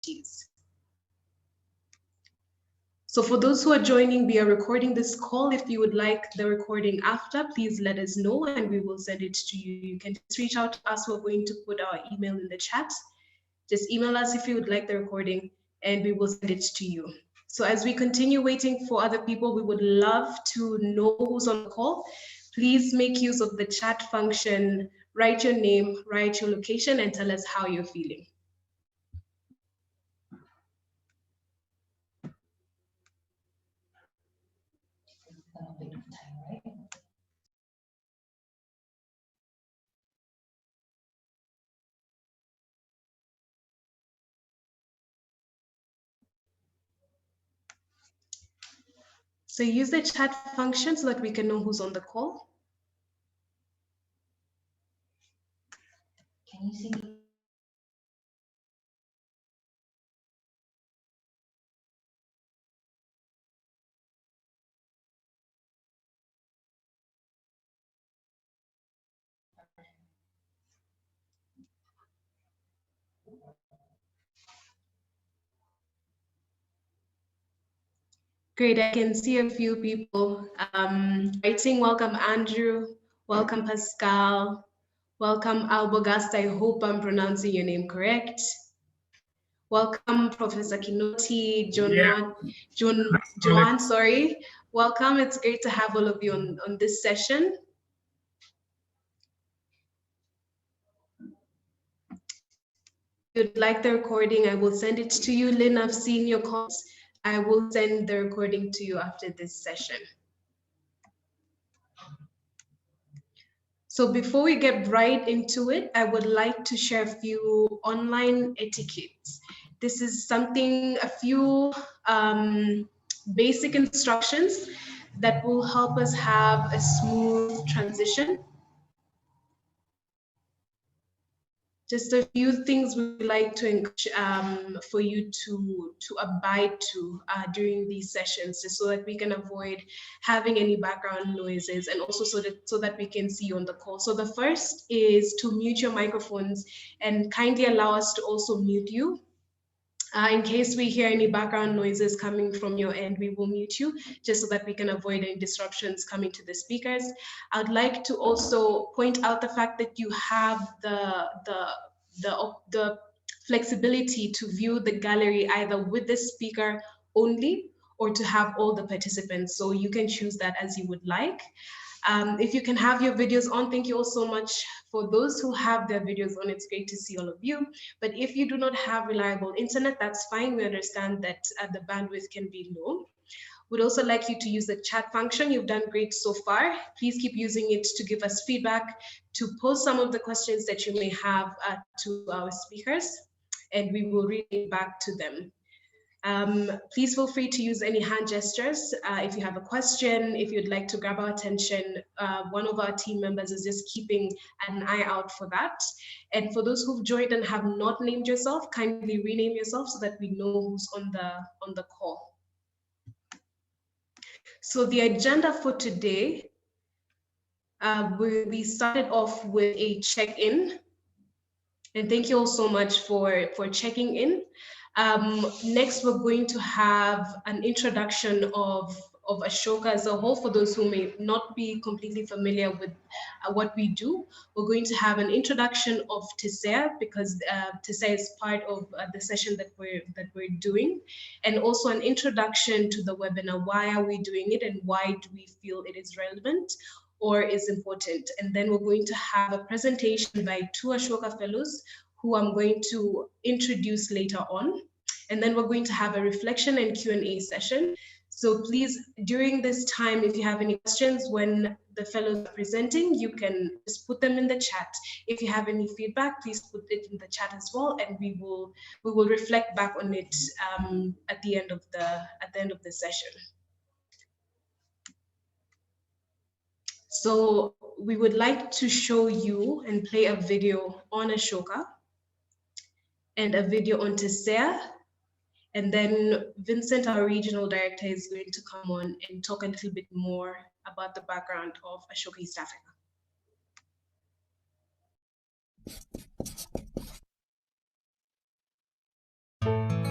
pedagogies. So for those who are joining, we are recording this call. If you would like the recording after, please let us know and we will send it to you. You can just reach out to us. We're going to put our email in the chat. Just email us if you would like the recording and we will send it to you. So as we continue waiting for other people, we would love to know who's on the call. Please make use of the chat function, write your name, write your location, and tell us how you're feeling. So use the chat function so that we can know who's on the call. Can you see me? Great, I can see a few people writing. Welcome, Andrew. Welcome, Pascal. Welcome, Albogast. I hope I'm pronouncing your name correct. Welcome, Professor Kinoti, Joanne, sorry. Welcome, it's great to have all of you on this session. If you'd like the recording, I will send it to you. Lynn, I've seen your comments. I will send the recording to you after this session. So before we get right into it, I would like to share a few online etiquettes. This is something, a few basic instructions that will help us have a smooth transition. Just a few things we'd like to encourage for you to abide to during these sessions, just so that we can avoid having any background noises, and also so that we can see you on the call. So the first is to mute your microphones and kindly allow us to also mute you. In case we hear any background noises coming from your end, we will mute you just so that we can avoid any disruptions coming to the speakers. I'd like to also point out the fact that you have the flexibility to view the gallery either with the speaker only or to have all the participants. So you can choose that as you would like. If you can have your videos on, thank you all so much. For those who have their videos on, it's great to see all of you. But if you do not have reliable internet, that's fine. We understand that the bandwidth can be low. We'd also like you to use the chat function. You've done great so far. Please keep using it to give us feedback, to pose some of the questions that you may have to our speakers, and we will read it back to them. Please feel free to use any hand gestures. If you have a question, if you'd like to grab our attention, one of our team members is just keeping an eye out for that. And for those who've joined and have not named yourself, kindly rename yourself so that we know who's on the call. So the agenda for today, we started off with a check-in. And thank you all so much for checking in. Next, we're going to have an introduction of Ashoka as a whole. For those who may not be completely familiar with what we do, we're going to have an introduction of TESCEA, because TESCEA is part of the session that we're doing, and also an introduction to the webinar. Why are we doing it, and why do we feel it is relevant or is important? And then we're going to have a presentation by two Ashoka fellows who I'm going to introduce later on. And then we're going to have a reflection and Q&A session. So please, during this time, if you have any questions when the fellows are presenting, you can just put them in the chat. If you have any feedback, please put it in the chat as well, and we will reflect back on it at the end of the session. So we would like to show you and play a video on Ashoka and a video on TESCEA. And then Vincent, our regional director, is going to come on and talk a little bit more about the background of Ashoka East Africa.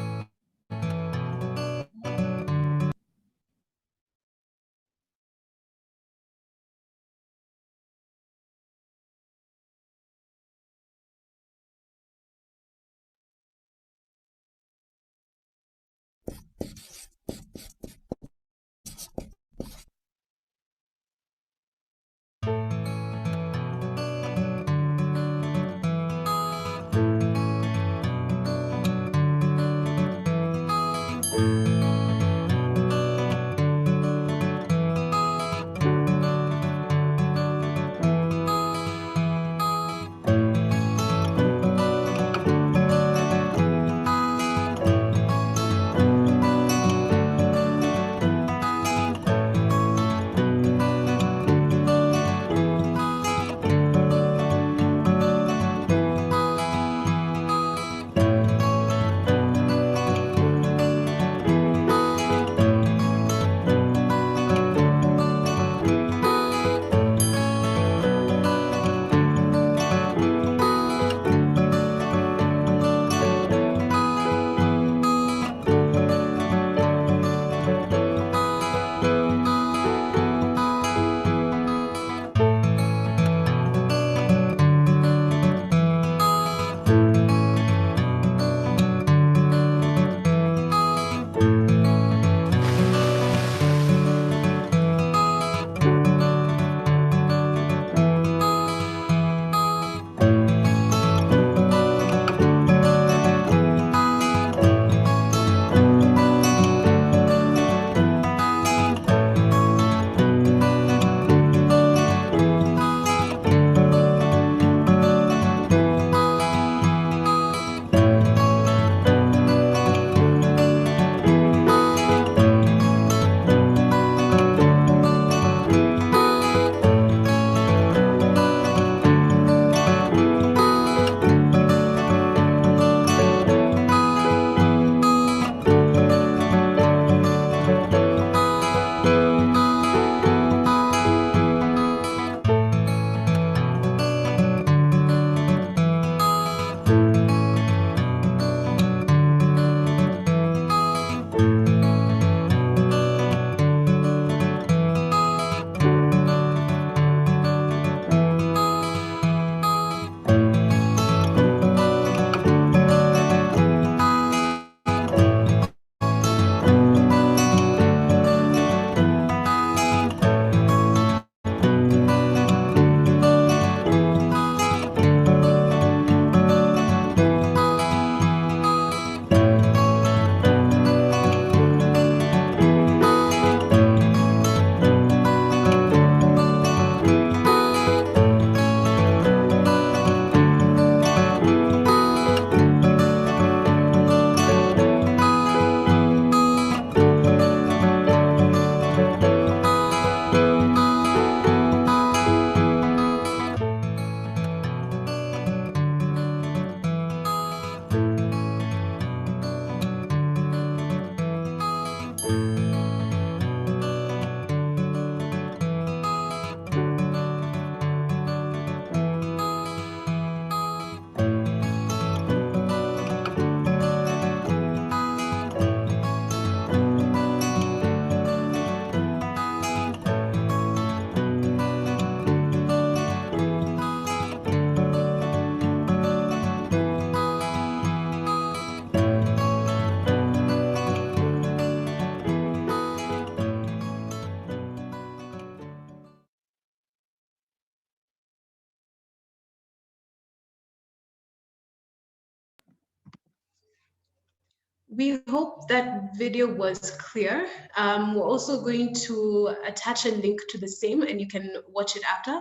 We hope that video was clear. We're also going to attach a link to the same and you can watch it after.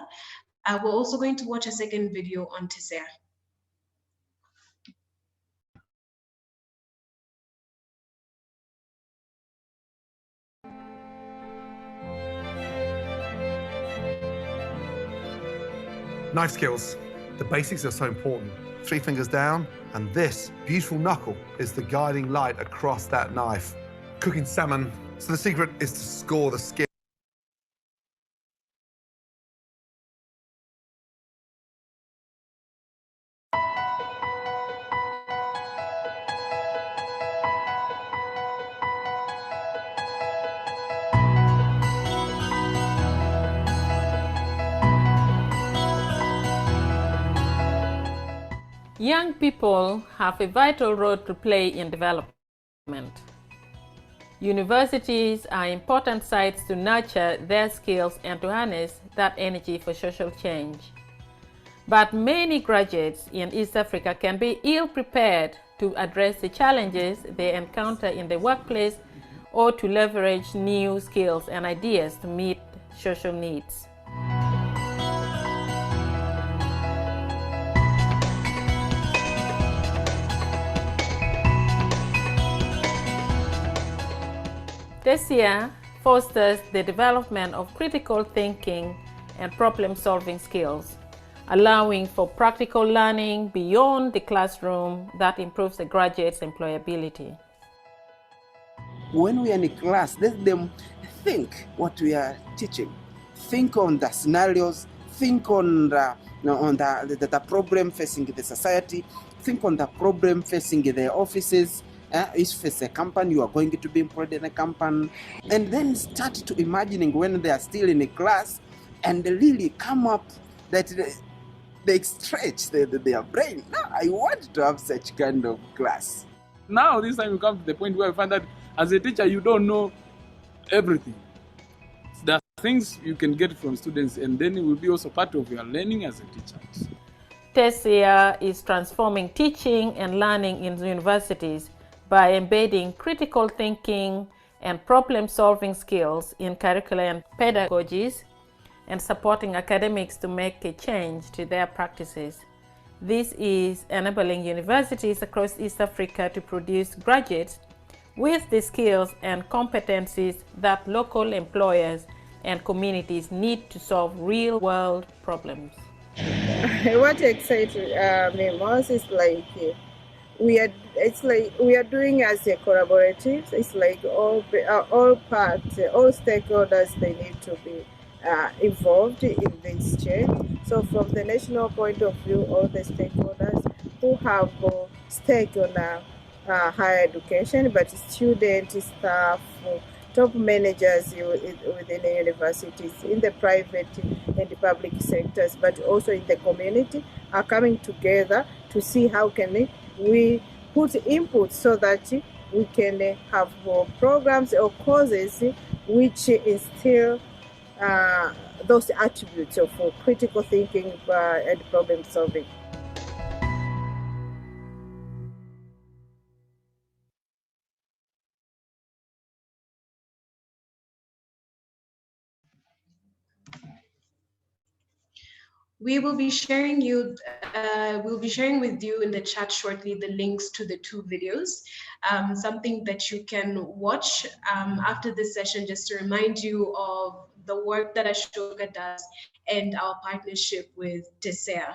We're also going to watch a second video on TESCEA. Knife skills. The basics are so important. 3 fingers down, and this beautiful knuckle is the guiding light across that knife. Cooking salmon. So the secret is to score the skin. Young people have a vital role to play in development. Universities are important sites to nurture their skills and to harness that energy for social change. But many graduates in East Africa can be ill-prepared to address the challenges they encounter in the workplace or to leverage new skills and ideas to meet social needs. TESCEA fosters the development of critical thinking and problem-solving skills, allowing for practical learning beyond the classroom that improves the graduate's employability. When we are in a class, let them think what we are teaching. Think on the scenarios, think on the problem facing the society, think on the problem facing the offices. If it's a company, you are going to be employed in a company. And then start to imagining when they are still in a class and really come up that they stretch their brain. Now, I want to have such kind of class. Now, this time you come to the point where you find that as a teacher, you don't know everything. There are things you can get from students, and then it will be also part of your learning as a teacher. TESCEA is transforming teaching and learning in universities by embedding critical thinking and problem-solving skills in curricula and pedagogies and supporting academics to make a change to their practices. This is enabling universities across East Africa to produce graduates with the skills and competencies that local employers and communities need to solve real-world problems. What excites me most is we are doing as a collaborative. It's like all parts, all stakeholders, they need to be involved in this change. So from the national point of view, all the stakeholders who have stake on higher education, but student, staff, top managers within the universities, in the private and the public sectors, but also in the community, are coming together to see how can we put input so that we can have programs or courses which instill those attributes of critical thinking and problem solving. We will be sharing with you in the chat shortly the links to the two videos, something that you can watch after this session, just to remind you of the work that Ashoka does and our partnership with TESCEA.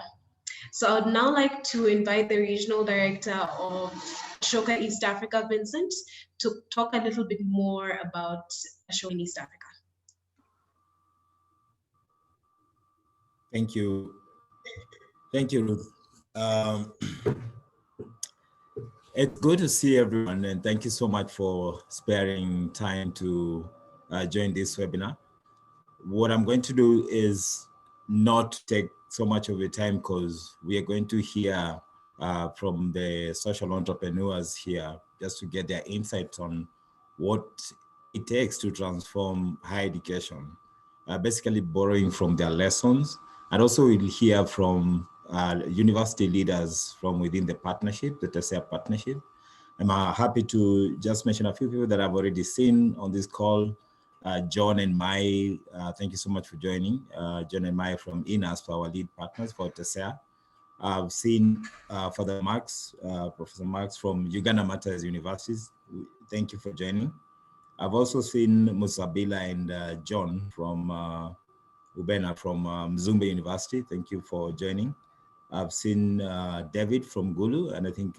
So I'd now like to invite the Regional Director of Ashoka East Africa, Vincent, to talk a little bit more about Ashoka in East Africa. Thank you. Thank you, Ruth. It's good to see everyone, and thank you so much for sparing time to join this webinar. What I'm going to do is not take so much of your time because we are going to hear from the social entrepreneurs here just to get their insights on what it takes to transform higher education, basically borrowing from their lessons. And also we'll hear from university leaders from within the partnership, the TESCEA partnership. I'm happy to just mention a few people that I've already seen on this call. John and Mai, thank you so much for joining. John and Mai from INAS, our lead partners for TESCEA. I've seen Father Max, Professor Max from Uganda Matters Universities. Thank you for joining. I've also seen Musabila and John from Ubena from Mzumbe University. Thank you for joining. I've seen David from Gulu, and I think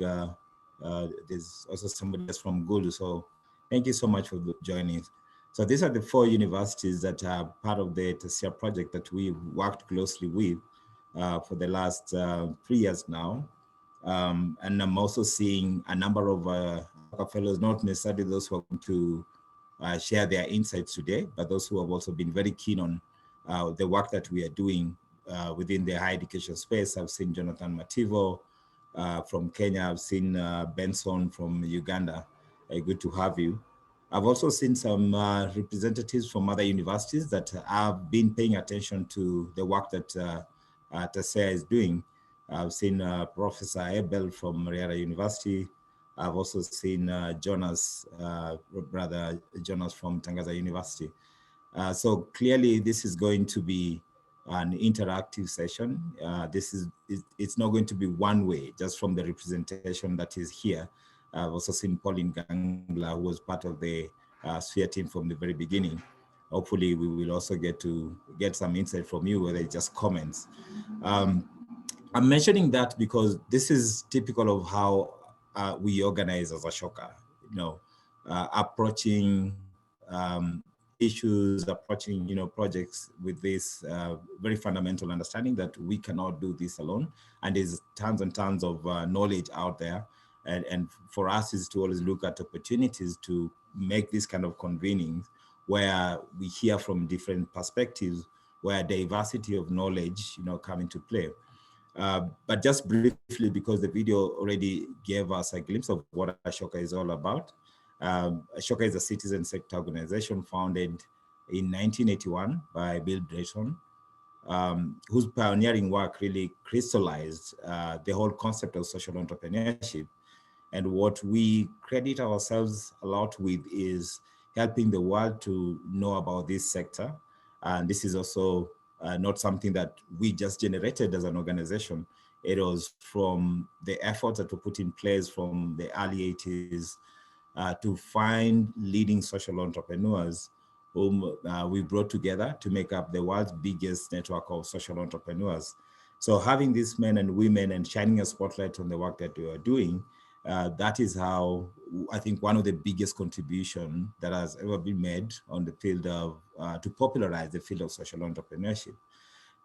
there's also somebody else from Gulu. So thank you so much for joining. So these are the 4 universities that are part of the TESCEA project that we've worked closely with for the last 3 years now. And I'm also seeing a number of fellows, not necessarily those who are going to share their insights today, but those who have also been very keen on the work that we are doing within the higher education space. I've seen Jonathan Mativo from Kenya. I've seen Benson from Uganda. Good to have you. I've also seen some representatives from other universities that have been paying attention to the work that TESCEA is doing. I've seen Professor Ebel from Mariara University. I've also seen Jonas, brother Jonas from Tangaza University. So clearly this is going to be an interactive session. It's not going to be one way, just from the representation that is here. I've also seen Pauline Gangla, who was part of the SPHERE team from the very beginning. Hopefully we will also get to get some insight from you, whether it's just comments. I'm mentioning that because this is typical of how we organize as Ashoka, approaching issues, approaching, projects with this very fundamental understanding that we cannot do this alone. And there's tons and tons of knowledge out there. And for us is to always look at opportunities to make this kind of convenings where we hear from different perspectives, where diversity of knowledge, come into play. But just briefly, because the video already gave us a glimpse of what Ashoka is all about. Ashoka is a citizen sector organization founded in 1981 by Bill Drayton, whose pioneering work really crystallized the whole concept of social entrepreneurship. And what we credit ourselves a lot with is helping the world to know about this sector. And this is also not something that we just generated as an organization. It was from the efforts that were put in place from the early 80s to find leading social entrepreneurs whom we brought together to make up the world's biggest network of social entrepreneurs. So having these men and women and shining a spotlight on the work that we are doing, that is how I think one of the biggest contribution that has ever been made on the field of, to popularize the field of social entrepreneurship.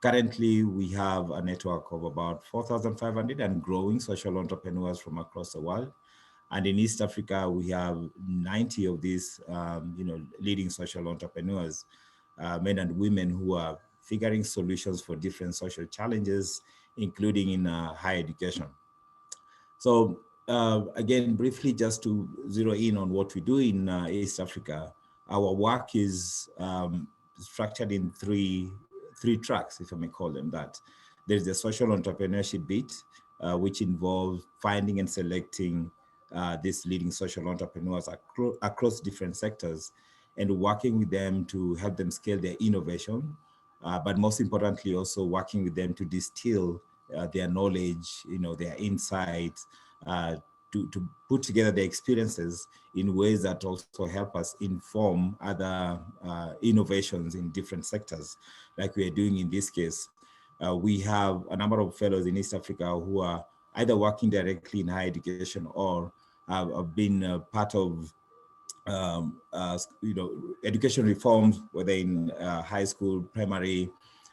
Currently, we have a network of about 4,500 and growing social entrepreneurs from across the world. And in East Africa, we have 90 of these, leading social entrepreneurs, men and women who are figuring solutions for different social challenges, including in higher education. So again, briefly, just to zero in on what we do in East Africa, our work is structured in three tracks, if I may call them that. There's the social entrepreneurship bit, which involves finding and selecting these leading social entrepreneurs across different sectors and working with them to help them scale their innovation, but most importantly, also working with them to distill their knowledge, their insights, to put together their experiences in ways that also help us inform other innovations in different sectors, like we are doing in this case. We have a number of fellows in East Africa who are either working directly in higher education or have been part of education reforms, whether in high school, primary,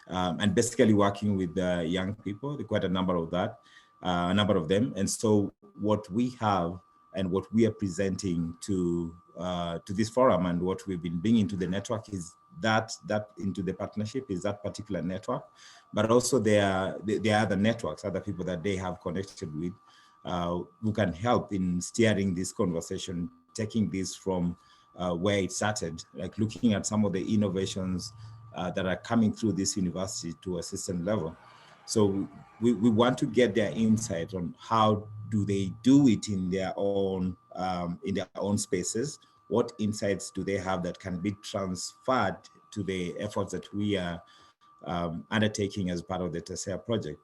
and basically working with young people. There are quite a number of them. And so what we have and what we are presenting to this forum and what we've been bringing to the network is that into the partnership is that particular network, but also there are other networks, other people that they have connected with who can help in steering this conversation, taking this from where it started, like looking at some of the innovations that are coming through this university to a system level. So we want to get their insight on how do they do it in their own spaces. What insights do they have that can be transferred to the efforts that we are undertaking as part of the TESCEA project?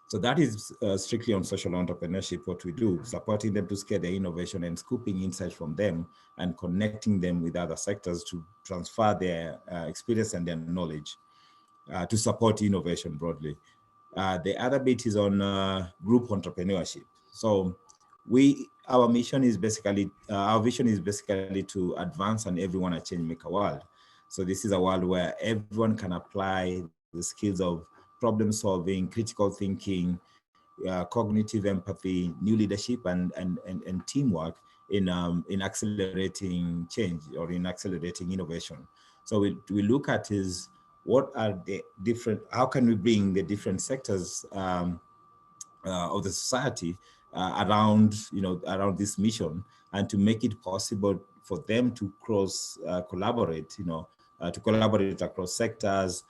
So that is strictly on social entrepreneurship, what we do, supporting them to scale their innovation and scooping insights from them and connecting them with other sectors to transfer their experience and their knowledge to support innovation broadly. The other bit is on group entrepreneurship. So our mission is basically, our vision is basically to advance and everyone a change maker world. So this is a world where everyone can apply the skills of problem solving, critical thinking, cognitive empathy, new leadership, and teamwork in accelerating change or in accelerating innovation. So we look at is what are the different, how can we bring the different sectors of the society around this mission and to make it possible for them to cross collaborate, to collaborate across sectors,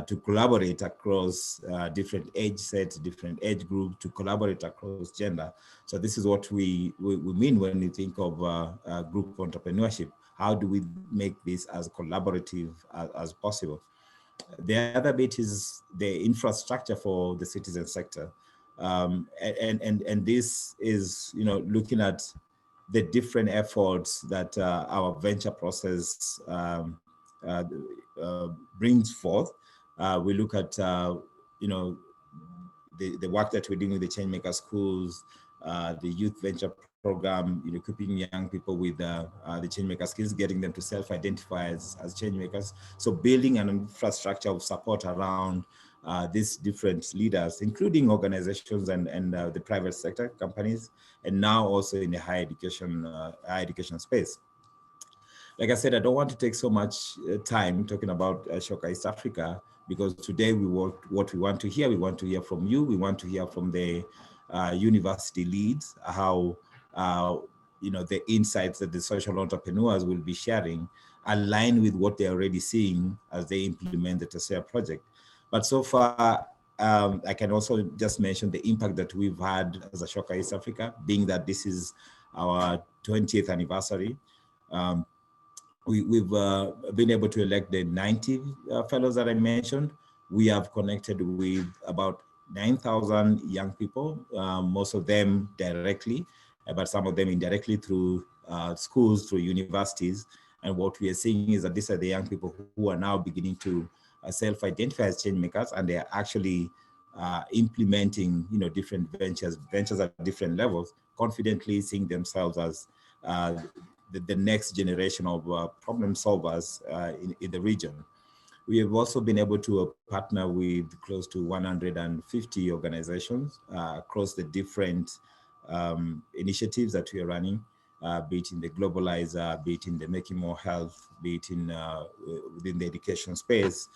to collaborate across different age sets, different age groups, to collaborate across gender. So this is what we mean when we think of group entrepreneurship. How do we make this as collaborative as possible? The other bit is the infrastructure for the citizen sector. And this is, looking at the different efforts that our venture process brings forth. We look at, the work that we're doing with the Changemaker schools, the youth venture program, equipping young people with the Changemaker skills, getting them to self-identify as changemakers. So building an infrastructure of support around these different leaders, including organizations and the private sector companies, and now also in the higher education space. Like I said, I don't want to take so much time talking about Ashoka East Africa, because today what we want to hear, we want to hear from you. We want to hear from the university leads, how the insights that the social entrepreneurs will be sharing align with what they're already seeing as they implement the TESCEA project. But so far, I can also just mention the impact that we've had as Ashoka East Africa, being that this is our 20th anniversary. We've been able to elect the 90 fellows that I mentioned. We have connected with about 9,000 young people, most of them directly, but some of them indirectly through schools, through universities. And what we are seeing is that these are the young people who are now beginning to self-identify as change makers, and they are actually implementing, different ventures at different levels, confidently seeing themselves as the next generation of problem solvers in the region. We have also been able to partner with close to 150 organizations across the different initiatives that we are running, be it in the Globalizer, be it in the Making More Health, be it in within the education space,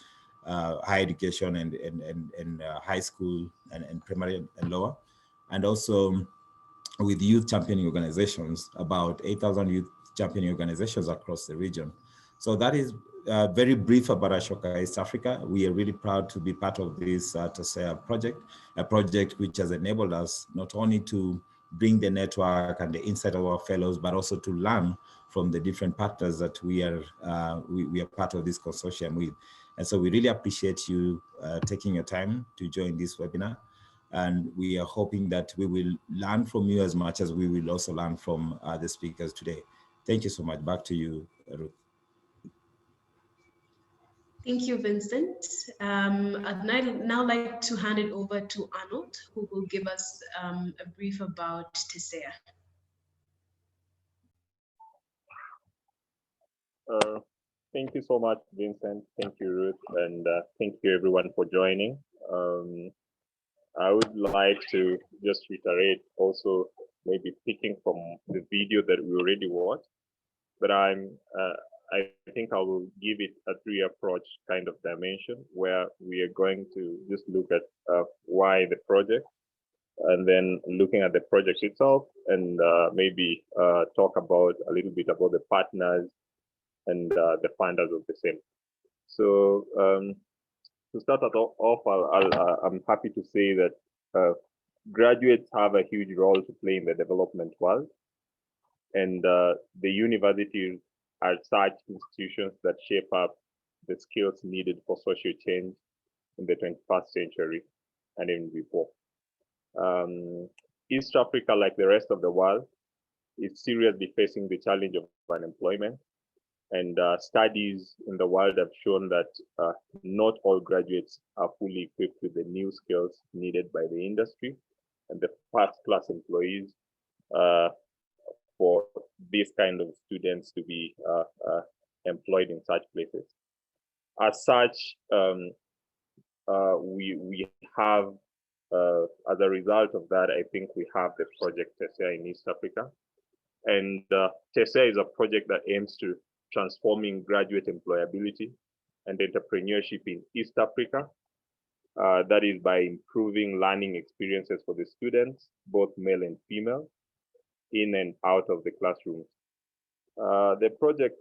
higher education and high school and primary and lower, and also with youth championing organizations, about 8,000 youth championing organizations across the region. So that is very brief about Ashoka East Africa. We are really proud to be part of this TESCEA project, a project which has enabled us not only to bring the network and the insight of our fellows, but also to learn from the different partners that we are part of this consortium with. And so we really appreciate you taking your time to join this webinar. And we are hoping that we will learn from you as much as we will also learn from the speakers today. Thank you so much. Back to you, Ruth. Thank you, Vincent. I'd now like to hand it over to Arnold, who will give us a brief about TESCEA. Thank you so much, Vincent. Thank you, Ruth, and thank you everyone for joining. I would like to just reiterate, also maybe picking from the video that we already watched, but I think I will give it a three approach kind of dimension, where we are going to just look at why the project, and then looking at the project itself, and maybe talk about a little bit about the partners and the funders of the same. So to start off, I'm happy to say that graduates have a huge role to play in the development world, and the universities are such institutions that shape up the skills needed for social change in the 21st century and even before. East Africa, like the rest of the world, is seriously facing the challenge of unemployment. And studies in the world have shown that not all graduates are fully equipped with the new skills needed by the industry and the first-class employees for these kind of students to be employed in such places. As such, we have, as a result of that, I think we have the project TESCEA in East Africa. And TESCEA is a project that aims to transforming graduate employability and entrepreneurship in East Africa. That is by improving learning experiences for the students, both male and female, in and out of the classrooms. The project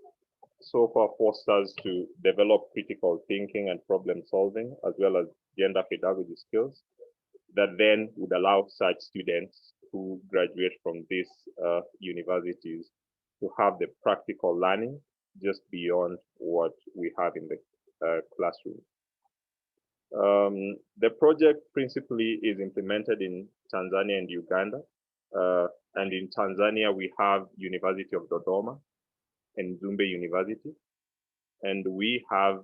so far fosters to develop critical thinking and problem solving, as well as gender pedagogy skills that then would allow such students who graduate from these universities to have the practical learning just beyond what we have in the classroom. The project principally is implemented in Tanzania and Uganda. And in Tanzania, we have University of Dodoma and Zumbe University. And we have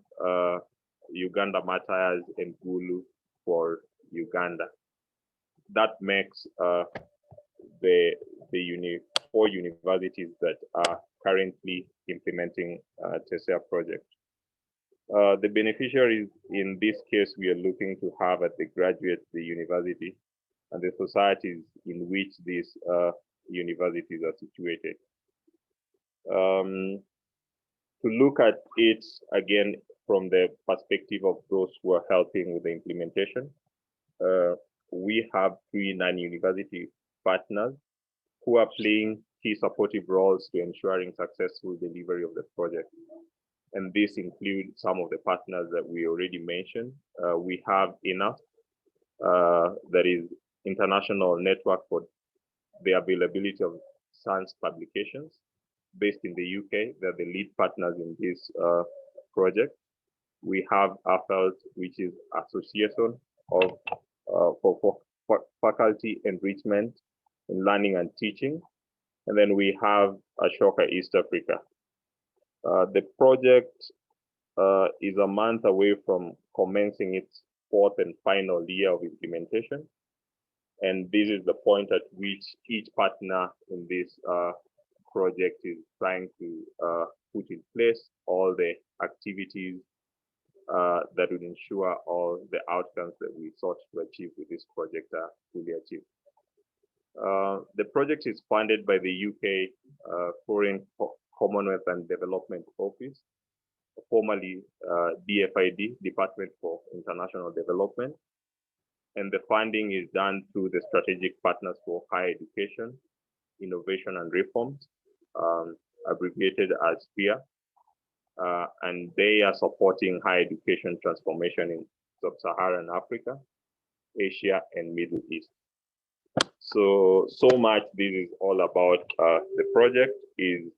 Uganda Matthias and Gulu for Uganda. That makes the 4 universities that are currently implementing TESCEA project. The beneficiaries in this case we are looking to have at the graduates, the university, and the societies in which these universities are situated. To look at it again from the perspective of those who are helping with the implementation, we have 3 non-university partners who are playing key supportive roles to ensuring successful delivery of the project. And this includes some of the partners that we already mentioned. We have INA, that is International Network for the Availability of Science Publications, based in the UK. They're the lead partners in this project. We have AFELT, which is Association of for Faculty Enrichment in Learning and Teaching. And then we have Ashoka East Africa. The project is a month away from commencing its 4th and final year of implementation. And this is the point at which each partner in this project is trying to put in place all the activities that would ensure all the outcomes that we sought to achieve with this project are fully achieved. The project is funded by the UK Foreign Commonwealth and Development Office, formerly DFID, Department for International Development. And the funding is done through the Strategic Partners for Higher Education, Innovation and Reforms, abbreviated as SPEA. And they are supporting higher education transformation in Sub-Saharan Africa, Asia, and Middle East. So much this is all about the project is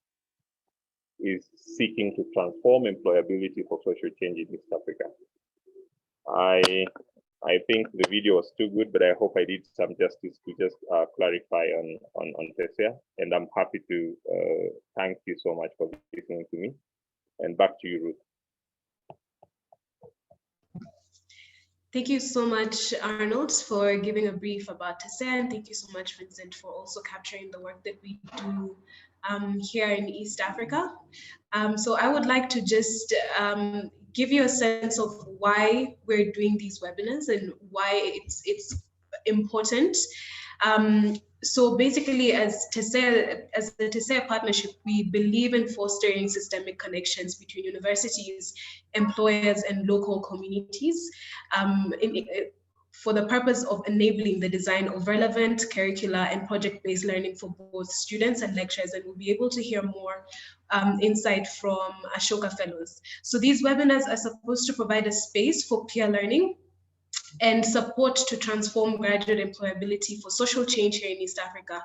seeking to transform employability for social change in East Africa. I think the video was too good, but I hope I did some justice to just clarify on TESCEA, and I'm happy to thank you so much for listening to me. And back to you, Ruth. Thank you so much, Arnold, for giving a brief about TESCEA, and thank you so much, Vincent, for also capturing the work that we do here in East Africa. So I would like to just give you a sense of why we're doing these webinars and why it's important. So basically, as the TESCEA partnership, we believe in fostering systemic connections between universities, employers, and local communities for the purpose of enabling the design of relevant curricula and project-based learning for both students and lecturers. And we'll be able to hear more insight from Ashoka Fellows. So these webinars are supposed to provide a space for peer learning and support to transform graduate employability for social change here in East Africa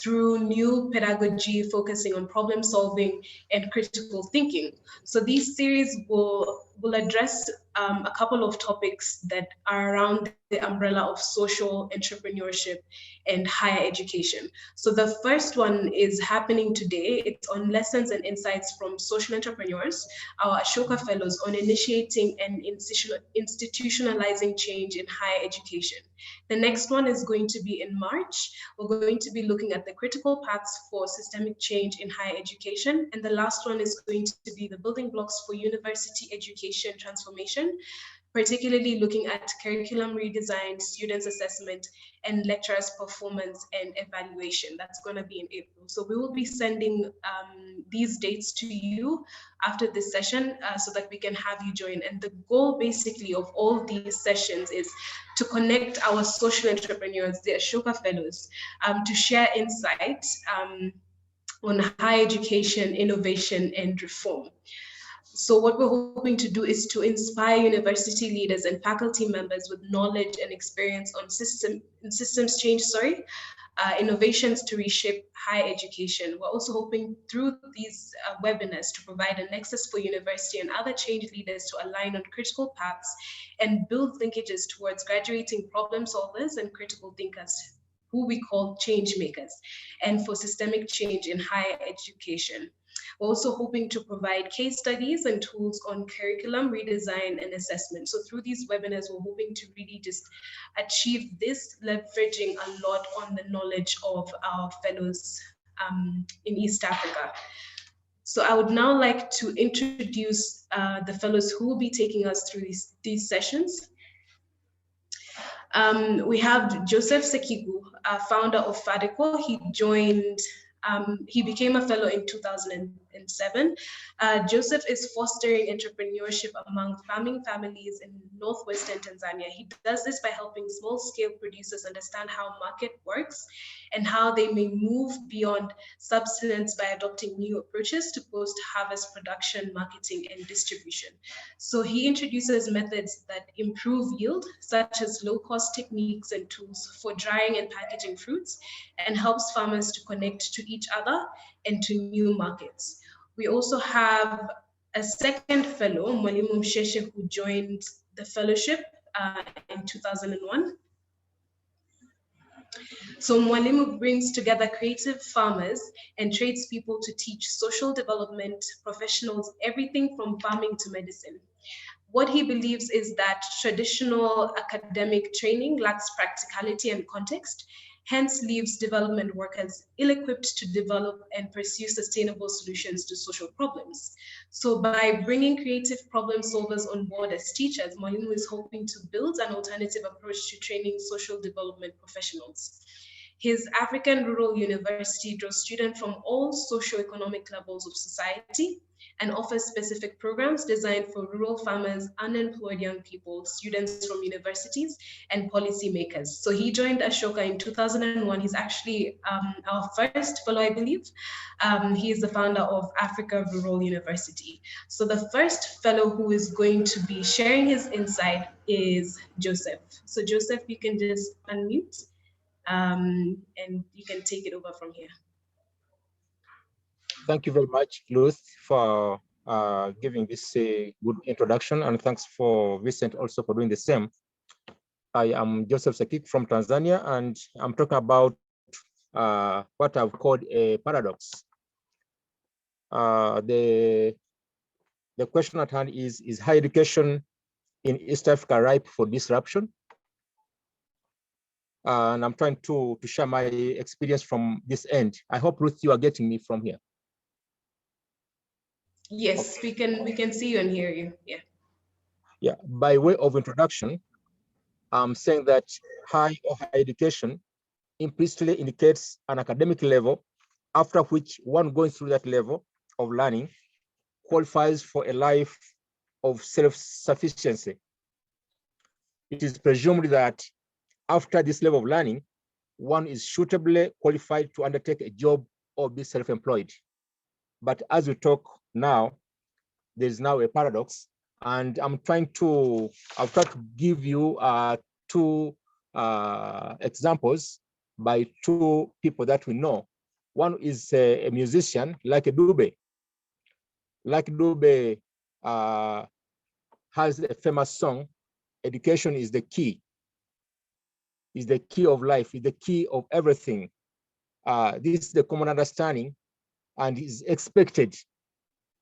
through new pedagogy focusing on problem solving and critical thinking. So these series will address a couple of topics that are around the umbrella of social entrepreneurship and higher education. So the first one is happening today. It's on lessons and insights from social entrepreneurs, our Ashoka Fellows, on initiating and institutionalizing change in higher education. The next one is going to be in March. We're going to be looking at the critical paths for systemic change in higher education. And the last one is going to be the building blocks for university education transformation, particularly looking at curriculum redesign, students assessment, and lecturers' performance and evaluation. That's going to be in April. So we will be sending these dates to you after this session so that we can have you join. And the goal basically of all these sessions is to connect our social entrepreneurs, the Ashoka Fellows, to share insights on higher education, innovation, and reform. So what we're hoping to do is to inspire university leaders and faculty members with knowledge and experience on systems change, innovations to reshape higher education. We're also hoping through these webinars to provide a nexus for university and other change leaders to align on critical paths and build linkages towards graduating problem solvers and critical thinkers, who we call change makers, and for systemic change in higher education. We're also hoping to provide case studies and tools on curriculum redesign and assessment. So through these webinars, we're hoping to really just achieve this, leveraging a lot on the knowledge of our fellows in East Africa. So I would now like to introduce the fellows who will be taking us through these sessions. We have Joseph Sakibu, founder of FADECO. He became a fellow in 2007. Joseph is fostering entrepreneurship among farming families in northwestern Tanzania. He does this by helping small-scale producers understand how market works and how they may move beyond subsistence by adopting new approaches to post-harvest production, marketing, and distribution. So he introduces methods that improve yield, such as low-cost techniques and tools for drying and packaging fruits, and helps farmers to connect to each other and to new markets. We also have a second fellow, Mwalimu Msheshe, who joined the fellowship in 2001. So Mwalimu brings together creative farmers and tradespeople to teach social development professionals everything from farming to medicine. What he believes is that traditional academic training lacks practicality and context, hence leaves development workers ill-equipped to develop and pursue sustainable solutions to social problems. So by bringing creative problem solvers on board as teachers, Mwalimu is hoping to build an alternative approach to training social development professionals. His African Rural University draws students from all socioeconomic levels of society and offers specific programs designed for rural farmers, unemployed young people, students from universities, and policymakers. So he joined Ashoka in 2001. He's actually our first fellow, I believe. He is the founder of Africa Rural University. So the first fellow who is going to be sharing his insight is Joseph. So Joseph, you can just unmute. And you can take it over from here. Thank you very much, Ruth, for giving this good introduction, and thanks for Vincent also for doing the same. I am Joseph Sakik from Tanzania, and I'm talking about what I've called a paradox. The question at hand is higher education in East Africa ripe for disruption? And I'm trying to share my experience from this end. I hope, Ruth, you are getting me from here. Yes, okay. we can see you and hear you. Yeah. Yeah. By way of introduction, I'm saying that high or higher education implicitly indicates an academic level, after which one going through that level of learning qualifies for a life of self-sufficiency. It is presumed that after this level of learning, one is suitably qualified to undertake a job or be self-employed. But as we talk now, there's now a paradox, and I've tried to give you two examples by two people that we know. One is a musician, Lucky Dube. Lucky Dube has a famous song, "Education is the key." Is the key of life, is the key of everything. This is the common understanding, and is expected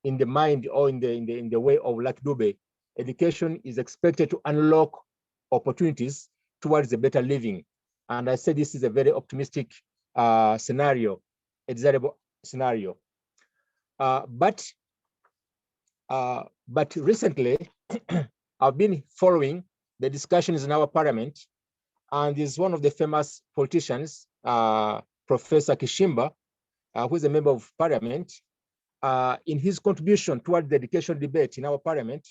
in the mind or in the way of Lucky Dube. Education is expected to unlock opportunities towards a better living. And I say this is a very optimistic scenario, a desirable scenario. But recently, I've been following the discussions in our parliament, and is one of the famous politicians, Professor Kishimba, who is a member of parliament, in his contribution toward the education debate in our parliament,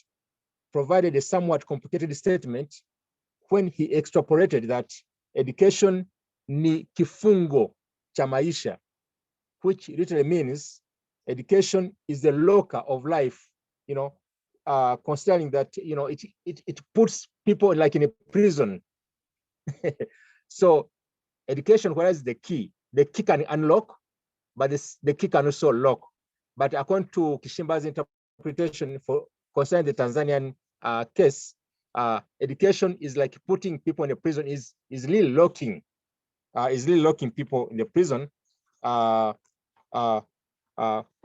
provided a somewhat complicated statement when he extrapolated that education ni kifungo cha maisha, which literally means education is the locker of life, considering that, it puts people like in a prison. So education, whereas the key can unlock, but the key can also lock. But according to Kishimba's interpretation for concerning the Tanzanian case, education is like putting people in a prison, is really locking people in the prison,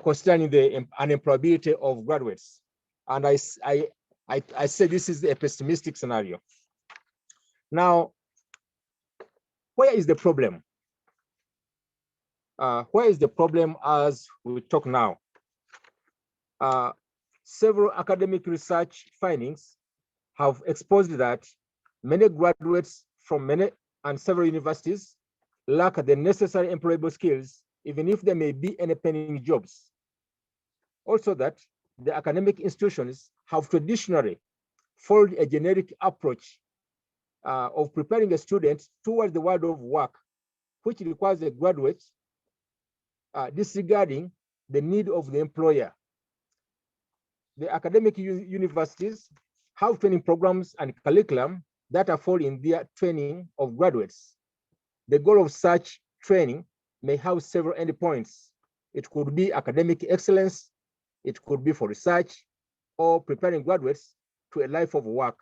concerning the unemployability of graduates. And I say this is a pessimistic scenario. Now, where is the problem? Where is the problem as we talk now? Several academic research findings have exposed that many graduates from many and several universities lack the necessary employable skills, even if there may be any pending jobs. Also that the academic institutions have traditionally followed a generic approach of preparing a student towards the world of work, which requires a graduate disregarding the need of the employer. The academic universities have training programs and curriculum that are fall in their training of graduates. The goal of such training may have several endpoints. It could be academic excellence, it could be for research, or preparing graduates to a life of work.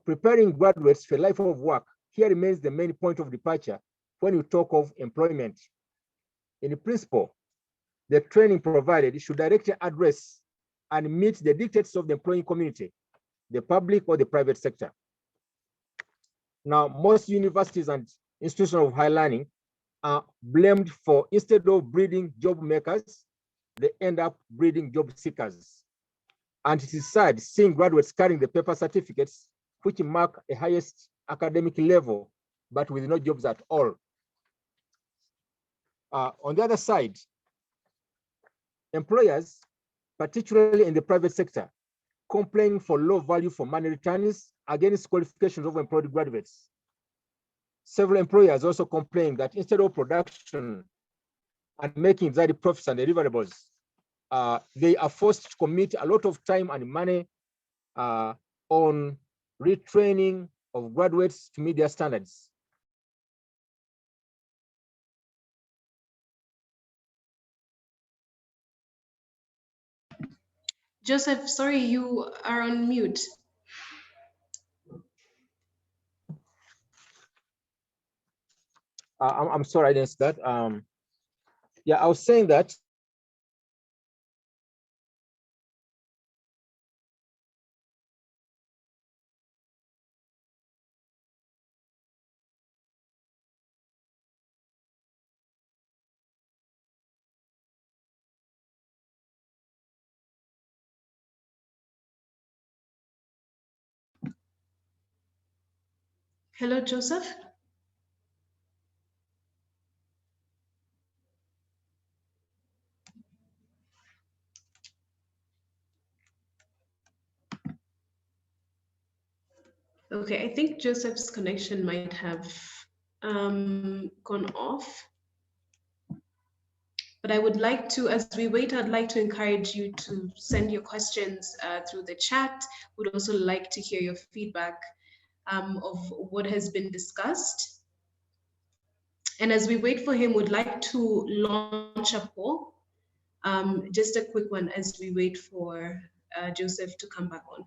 Preparing graduates for a life of work here remains the main point of departure when we talk of employment. In principle, the training provided should directly address and meet the dictates of the employing community, the public or the private sector. Now, most universities and institutions of higher learning are blamed for, instead of breeding job makers, they end up breeding job seekers. And it is sad seeing graduates carrying the paper certificates which mark a highest academic level, but with no jobs at all. On the other side, employers, particularly in the private sector, complain for low value for money returns against qualifications of employed graduates. Several employers also complain that instead of production and making desired profits and deliverables, they are forced to commit a lot of time and money on retraining of graduates to meet their standards. Joseph, sorry, you are on mute. I'm sorry, I didn't see that. Yeah, I was saying that Hello, Joseph. Okay, I think Joseph's connection might have gone off. But I would like to, as we wait, I'd like to encourage you to send your questions through the chat. Would also like to hear your feedback of what has been discussed. And as we wait for him, would like to launch a poll. Just a quick one as we wait for Joseph to come back on.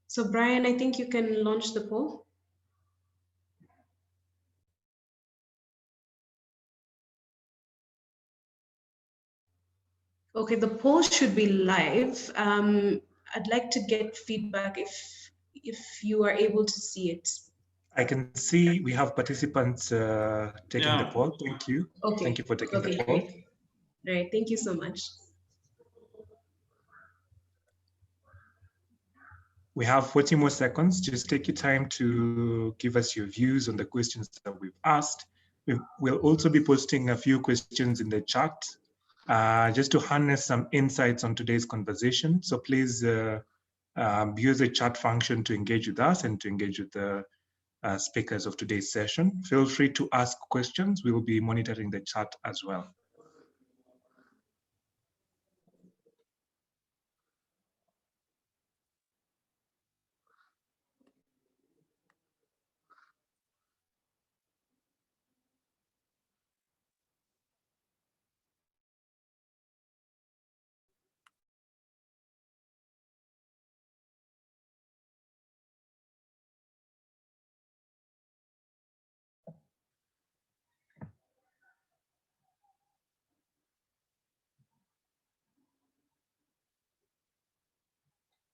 So Brian, I think you can launch the poll. Okay, the poll should be live. I'd like to get feedback if you are able to see it. I can see we have participants taking the poll. Thank you. Okay. Thank you for taking the poll. Great. All right, thank you so much. We have 40 more seconds. Just take your time to give us your views on the questions that we've asked. We'll also be posting a few questions in the chat just to harness some insights on today's conversation. So please use the chat function to engage with us and to engage with the speakers of today's session. Feel free to ask questions. We will be monitoring the chat as well.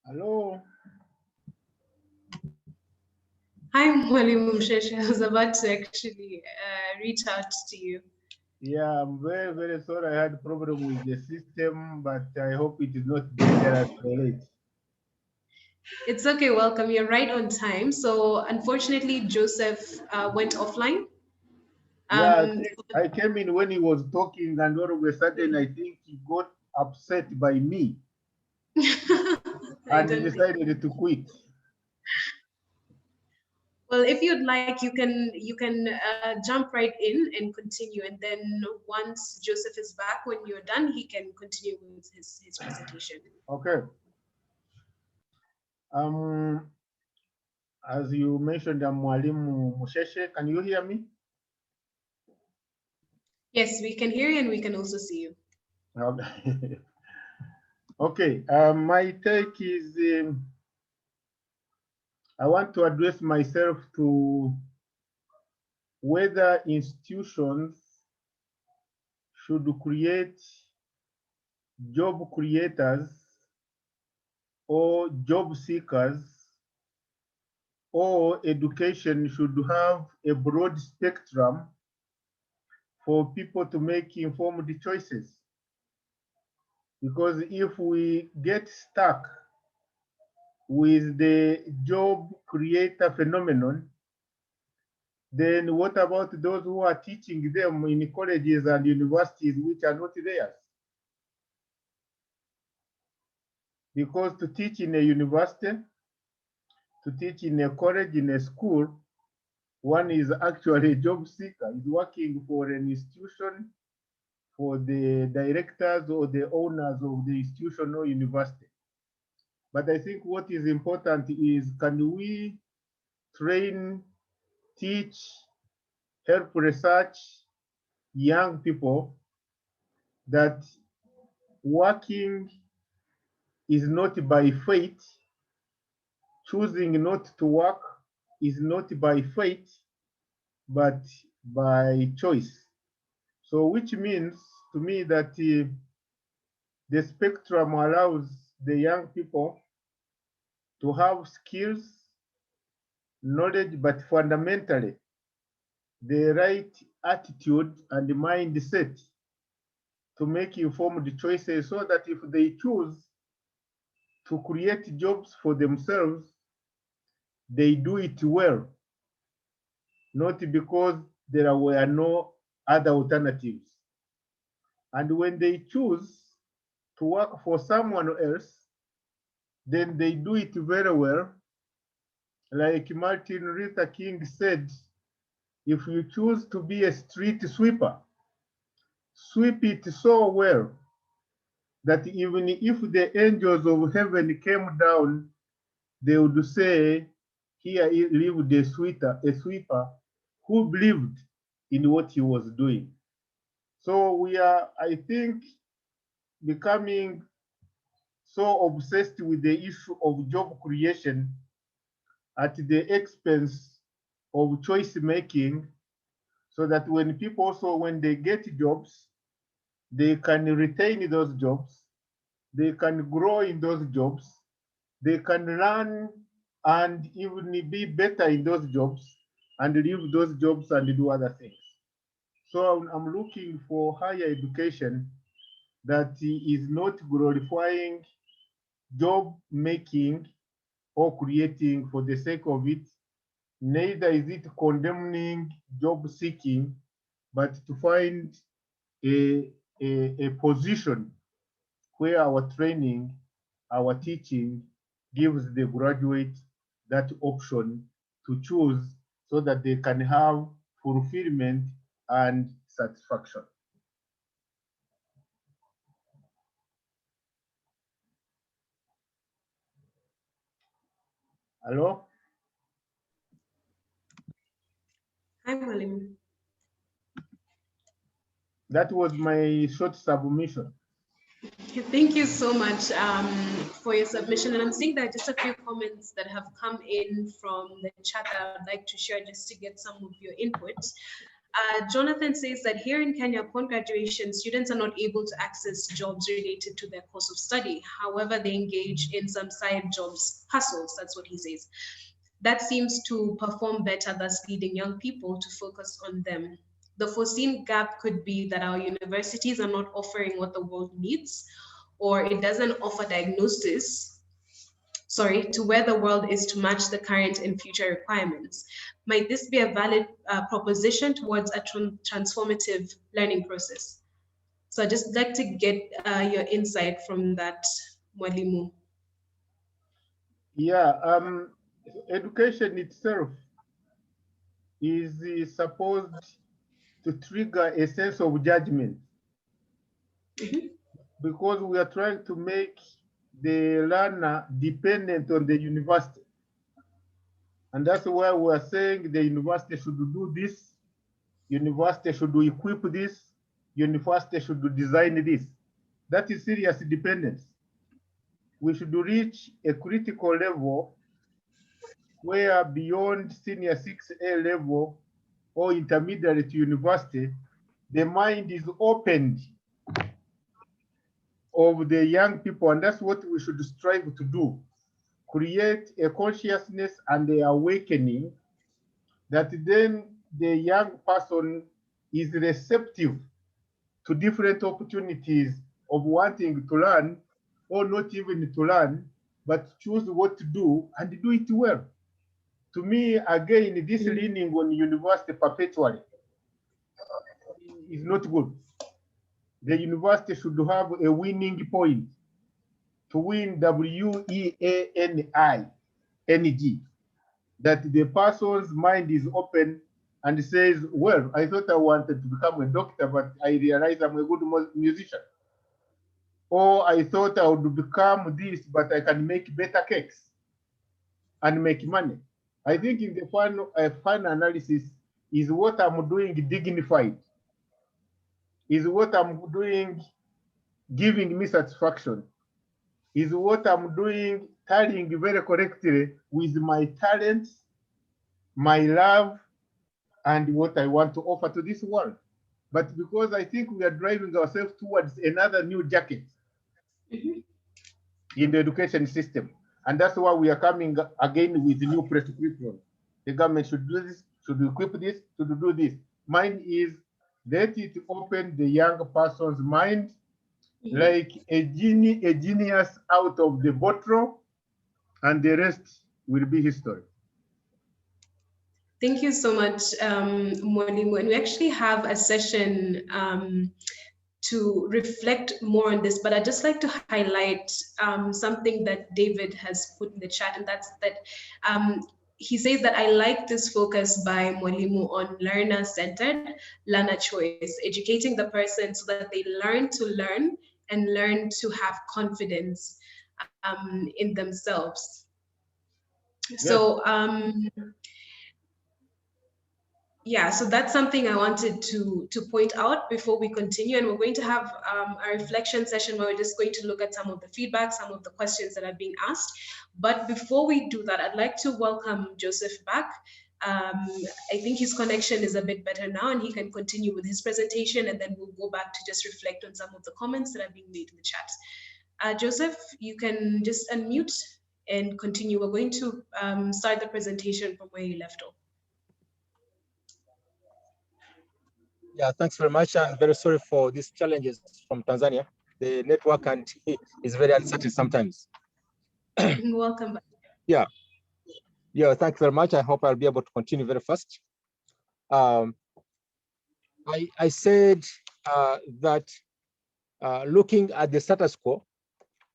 Hello. Hi, Mwalimu Msheshe. I was about to actually reach out to you. Yeah, I'm very, very sorry I had a problem with the system, but I hope it is not dangerous or late. It's okay, welcome. You're right on time. So unfortunately, Joseph went offline. Yeah, I came in when he was talking, and all of a sudden, I think he got upset by me and he decided to quit. Well, if you'd like, you can jump right in and continue, and then once Joseph is back, when you're done, he can continue with his presentation. Okay. As you mentioned, I'm Mwalimu Msheshe. Can you hear me? Yes, we can hear you, and we can also see you. Okay. Okay. My take is I want to address myself to whether institutions should create job creators or job seekers, or education should have a broad spectrum for people to make informed choices. Because if we get stuck with the job creator phenomenon, then what about those who are teaching them in colleges and universities which are not theirs? Because to teach in a university, to teach in a college, in a school, one is actually a job seeker, is working for an institution, for the directors or the owners of the institution or university. But I think what is important is, can we train, teach, help research young people that working is not by fate, choosing not to work is not by fate, but by choice. So which means to me that the spectrum allows the young people to have skills, knowledge, but fundamentally the right attitude and mindset to make informed choices, so that if they choose to create jobs for themselves, they do it well, not because there were no other alternatives. And when they choose to work for someone else, then they do it very well. Like Martin Luther King said, if you choose to be a street sweeper, sweep it so well that even if the angels of heaven came down, they would say, here lived a sweeper who believed in what he was doing. So we are, I think, becoming so obsessed with the issue of job creation at the expense of choice making, so that when people also, when they get jobs, they can retain those jobs, they can grow in those jobs, they can learn and even be better in those jobs and leave those jobs and do other things. So I'm looking for higher education that is not glorifying job making or creating for the sake of it, neither is it condemning job seeking, but to find a a position where our training, our teaching gives the graduate that option to choose so that they can have fulfillment and satisfaction. Hello? Hi, Mwalimu. That was my short submission. Thank you so much for your submission. And I'm seeing that just a few comments that have come in from the chat that I would like to share just to get some of your input. Jonathan says that here in Kenya, upon graduation, students are not able to access jobs related to their course of study. However, they engage in some side jobs, hustles, that's what he says. That seems to perform better, thus leading young people to focus on them. The foreseen gap could be that our universities are not offering what the world needs, or it doesn't offer diagnosis, to where the world is to match the current and future requirements. Might this be a valid proposition towards a transformative learning process? So I'd just like to get your insight from that, Mwalimu. Yeah, education itself is supposed to trigger a sense of judgment. Mm-hmm. Because we are trying to make the learner dependent on the university. And that's why we are saying the university should do this, university should equip this, university should design this. That is serious dependence. We should reach a critical level where beyond senior 6A level or intermediate to university, the mind is opened of the young people, and that's what we should strive to do. Create a consciousness and the awakening that then the young person is receptive to different opportunities of wanting to learn or not even to learn, but choose what to do and do it well. To me, again, this leaning on university perpetually is not good. The university should have a winning point to win WEANING, that the person's mind is open and says, well, I thought I wanted to become a doctor, but I realized I'm a good musician. Or I thought I would become this, but I can make better cakes and make money. I think in the final analysis, is what I'm doing dignified? Is what I'm doing giving me satisfaction? Is what I'm doing tallying very correctly with my talents, my love, and what I want to offer to this world? But because I think we are driving ourselves towards another new jacket in the education system, and that's why we are coming again with new prescription. The government should do this, should equip this, should do this. Mine is let it open the young person's mind like a genius out of the bottle, and the rest will be history. Thank you so much, Mwalimu. And we actually have a session to reflect more on this, but I'd just like to highlight something that David has put in the chat, and that's that he says that I like this focus by Mwalimu on learner-centered, learner choice, educating the person so that they learn to learn and learn to have confidence in themselves. Yes. So yeah, so that's something I wanted to point out before we continue. And we're going to have a reflection session where we're just going to look at some of the feedback, some of the questions that are being asked. But before we do that, I'd like to welcome Joseph back. I think his connection is a bit better now and he can continue with his presentation, and then we'll go back to just reflect on some of the comments that are being made in the chat. Joseph, you can just unmute and continue. We're going to start the presentation from where you left off. Yeah, thanks very much. I'm very sorry for these challenges from Tanzania. The network and is very uncertain sometimes. Welcome back. Yeah, thanks very much. I hope I'll be able to continue very fast. I said that looking at the status quo,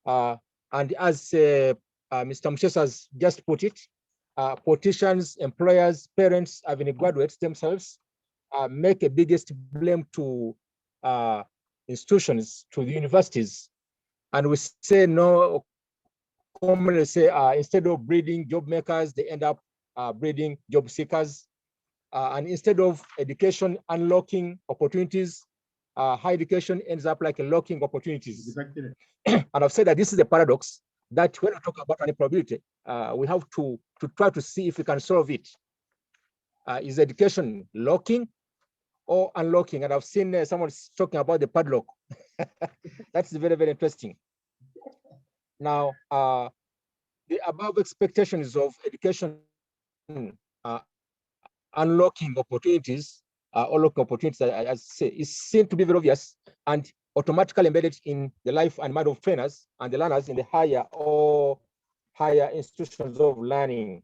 and as Mr. Mchesa has just put it, politicians, employers, parents, even graduates themselves make a biggest blame to institutions, to the universities. And we say no, commonly say instead of breeding job makers, they end up breeding job seekers. And instead of education unlocking opportunities, higher education ends up like locking opportunities. Exactly. And I've said that this is a paradox that when we talk about unemployability, we have to try to see if we can solve it. Is education locking or unlocking? And I've seen someone talking about the padlock. That's very, very interesting. Now, the above expectations of education unlocking opportunities, unlocking opportunities, as I say, is seen to be very obvious and automatically embedded in the life and mind of trainers and the learners in the higher institutions of learning.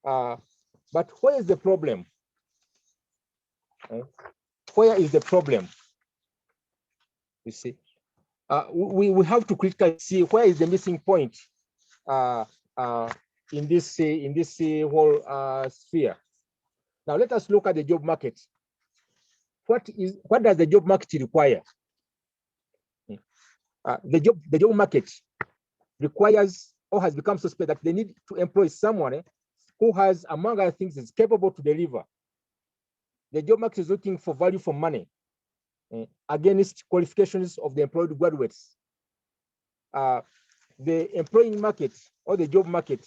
But where is the problem? Where is the problem? You see, we have to critically see where is the missing point in this whole sphere. Now let us look at the job market. What does the job market require? The job market requires or has become suspect that they need to employ someone who has, among other things, is capable to deliver. The job market is looking for value for money against qualifications of the employed graduates. The employing market or the job market,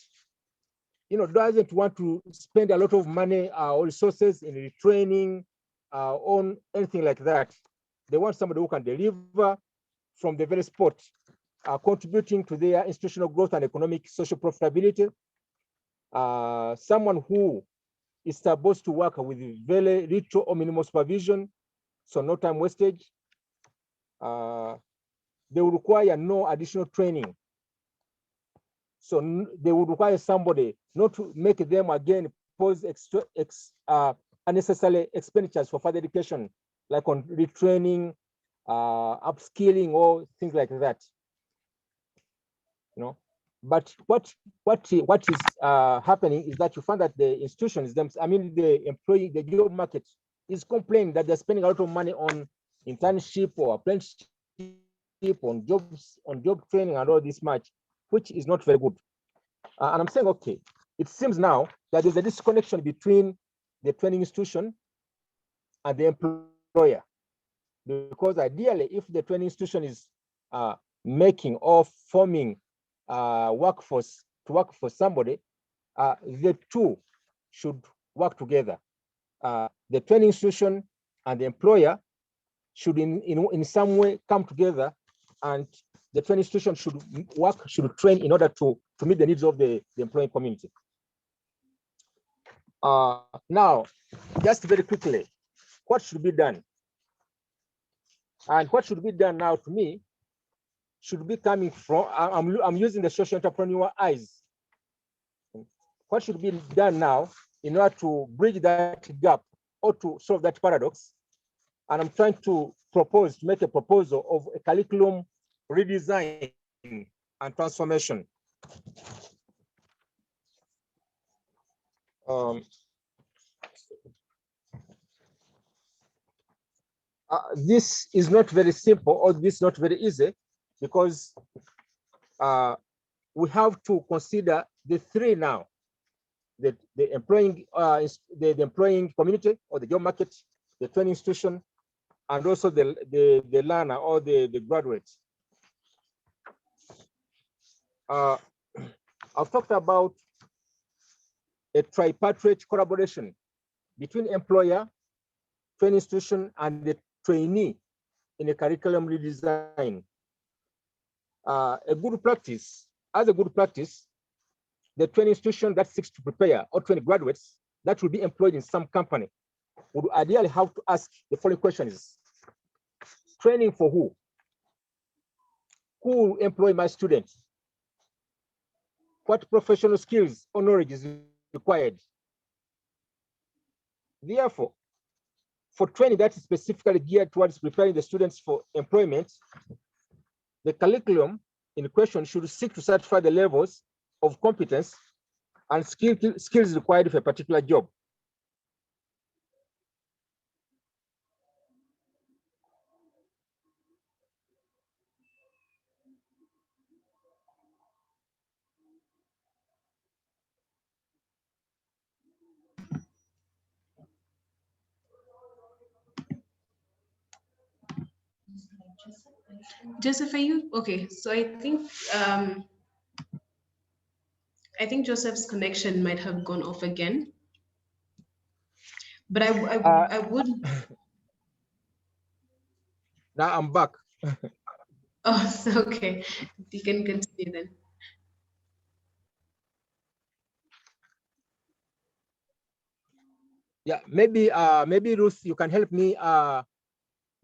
doesn't want to spend a lot of money or resources in retraining on anything like that. They want somebody who can deliver from the very spot, contributing to their institutional growth and economic social profitability. Someone who is supposed to work with very little or minimal supervision, so no time wastage. They will require no additional training. So they would require somebody not to make them again pose unnecessary expenditures for further education, like on retraining, upskilling, or things like that. But what is happening is that you find that the institutions, the job market is complaining that they're spending a lot of money on internship or apprenticeship, on job training and all this much, which is not very good. And I'm saying, okay, it seems now that there's a disconnection between the training institution and the employer. Because ideally, if the training institution is making or forming workforce to work for somebody, the two should work together. The training institution and the employer should in some way come together, and the training institution should train in order to meet the needs of the employing community. Now, just very quickly, what should be done? And what should be done now, to me, should be coming from, I'm using the social entrepreneur eyes. What should be done now in order to bridge that gap or to solve that paradox? And I'm trying to make a proposal of a curriculum redesign and transformation. This is not very simple, or this is not very easy, because we have to consider the three now: the employing community or the job market, the training institution, and also the learner or the graduate. I've talked about a tripartite collaboration between employer, training institution, and the trainee in a curriculum redesign. As a good practice, the training institution that seeks to prepare or train graduates that will be employed in some company would ideally have to ask the following questions: training for who? Who will employ my students? What professional skills or knowledge is required? Therefore, for training that is specifically geared towards preparing the students for employment, the curriculum in question should seek to satisfy the levels of competence and skills required for a particular job. Joseph, are you okay? So I think Joseph's connection might have gone off again. But I would. Now I'm back. Oh, so okay. You can continue then. Yeah, maybe Ruth, you can help me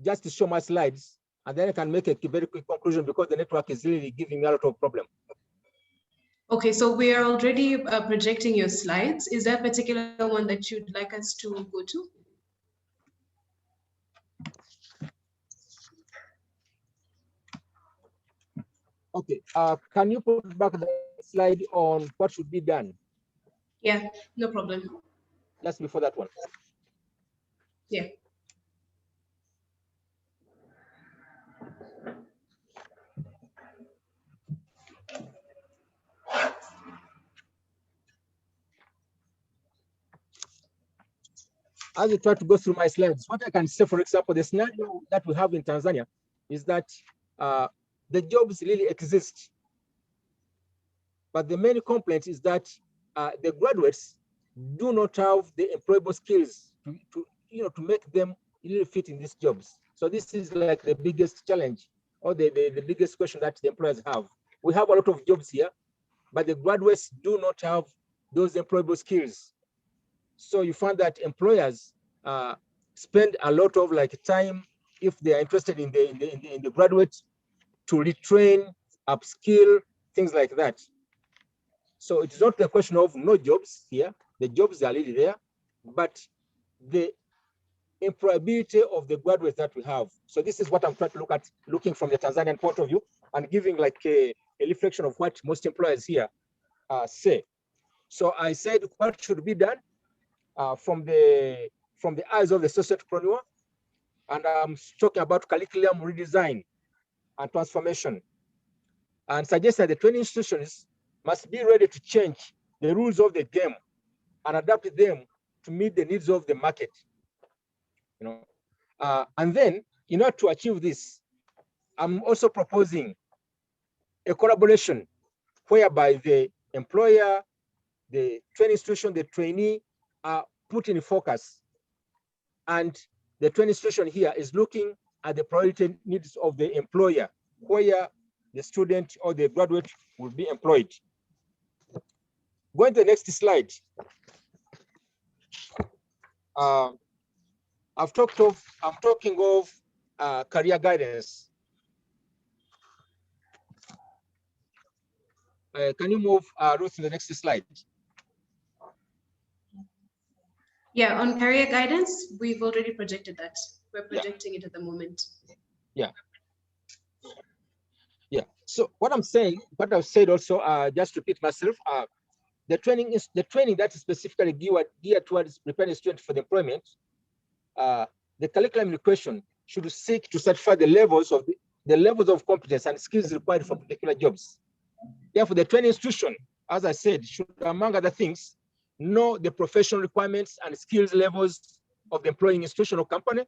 just to show my slides, and then I can make a very quick conclusion because the network is really giving me a lot of problem. Okay, so we are already projecting your slides. Is there a particular one that you'd like us to go to? Okay, can you put back the slide on what should be done? Yeah, no problem. That's before that one. Yeah. As I try to go through my slides, what I can say, for example, the scenario that we have in Tanzania is that the jobs really exist. But the main complaint is that the graduates do not have the employable skills to make them really fit in these jobs. So this is like the biggest challenge or the biggest question that the employers have. We have a lot of jobs here, but the graduates do not have those employable skills. So you find that employers spend a lot of time if they are interested in the graduates to retrain, upskill, things like that. So it's not a question of no jobs here. The jobs are really there, but the employability of the graduates that we have. So this is what I'm trying to look at, looking from the Tanzanian point of view and giving like a reflection of what most employers here say. So I said what should be done from the eyes of the social entrepreneur, and I'm talking about curriculum redesign and transformation, and suggest that the training institutions must be ready to change the rules of the game and adapt them to meet the needs of the market. And then, in order to achieve this, I'm also proposing a collaboration whereby the employer, the training institution, the trainee are put in focus. And the training institution here is looking at the priority needs of the employer, where the student or the graduate will be employed. Going to the next slide. I'm talking of career guidance. Can you move Ruth to the next slide? Yeah, on career guidance, we've already projected that. We're projecting it at the moment. Yeah. Yeah. So what I'm saying, what I've said also, just repeat myself, the training that is specifically geared towards preparing students for the employment. The curriculum in question should seek to satisfy the levels of competence and skills required for particular jobs. Therefore, the training institution, as I said, should, among other things, know the professional requirements and skills levels of the employing institution or company,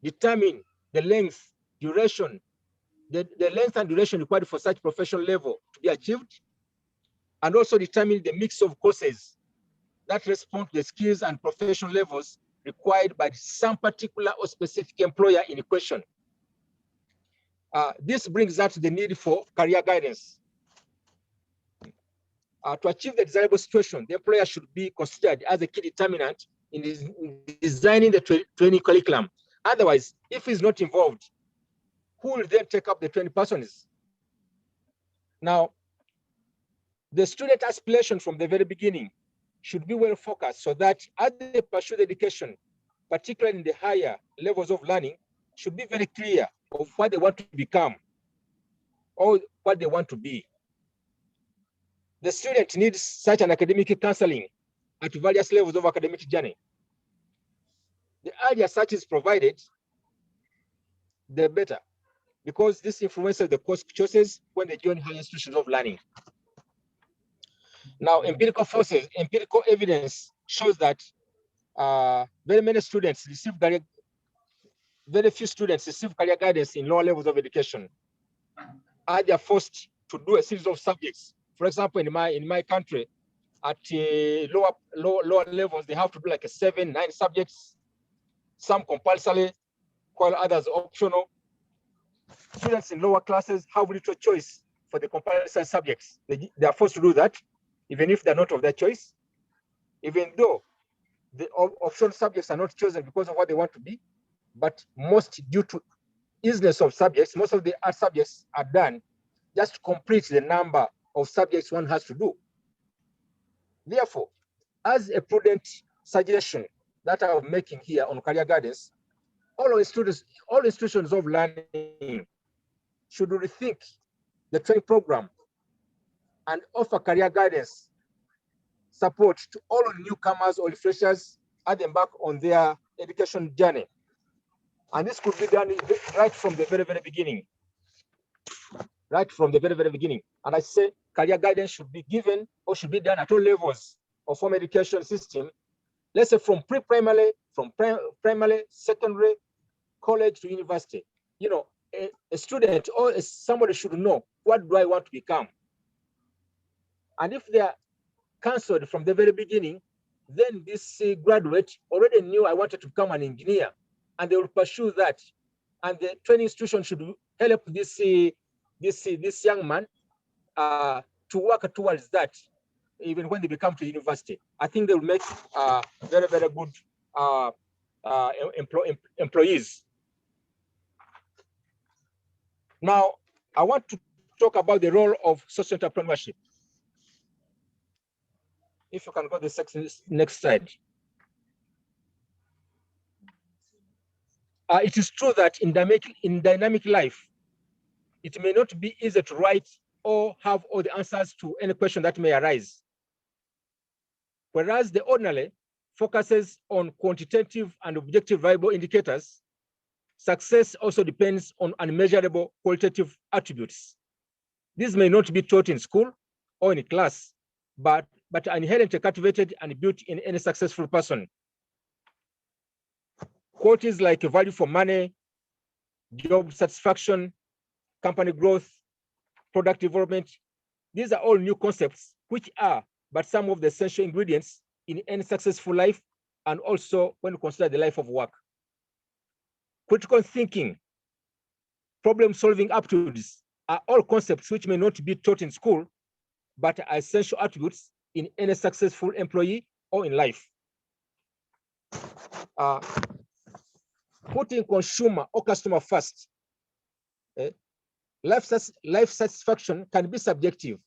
determine the length, duration, the length and duration required for such professional level to be achieved, and also determine the mix of courses that respond to the skills and professional levels required by some particular or specific employer in question. This brings us to the need for career guidance. To achieve the desirable situation, the employer should be considered as a key determinant in designing the training curriculum. Otherwise, if he's not involved, who will then take up the training persons? Now, the student aspiration from the very beginning should be well focused so that as they pursue the education, particularly in the higher levels of learning, should be very clear of what they want to become or what they want to be. The student needs such an academic counseling at various levels of academic journey. The earlier such is provided, the better, because this influences the course choices when they join higher institutions of learning. Now, empirical forces, empirical evidence shows that very few students receive career guidance in lower levels of education. They are forced to do a series of subjects. For example, in my country, at lower levels, they have to do like 7, 9 subjects, some compulsory, while others optional. Students in lower classes have little choice for the compulsory subjects. They are forced to do that, even if they're not of their choice, even though the optional subjects are not chosen because of what they want to be, but most due to easiness of subjects, most of the art subjects are done just to complete the number of subjects one has to do. Therefore, as a prudent suggestion that I'm making here on career guidance, all institutions of learning should rethink the training program and offer career guidance support to all newcomers or freshers as they embark on their education journey. And this could be done right from the very, very beginning. Right from the very, very beginning. And I say career guidance should be given or should be done at all levels of formal education system. Let's say from pre-primary, primary, secondary, college to university. You know, a student or somebody should know, what do I want to become? And if they are cancelled from the very beginning, then this graduate already knew I wanted to become an engineer, and they will pursue that. And the training institution should help this young man to work towards that, even when they become to university. I think they will make very, very good employees. Now, I want to talk about the role of social entrepreneurship. If you can go to the next slide. It is true that in dynamic life, it may not be easy to write or have all the answers to any question that may arise. Whereas the ordinary focuses on quantitative and objective viable indicators, success also depends on unmeasurable qualitative attributes. These may not be taught in school or in class, but are inherently cultivated and built in any successful person. Qualities like value for money, job satisfaction, company growth, product development, these are all new concepts which are but some of the essential ingredients in any successful life, and also when you consider the life of work. Critical thinking, problem-solving aptitudes are all concepts which may not be taught in school, but are essential attributes in any successful employee or in life. Putting consumer or customer first. Life satisfaction can be subjective,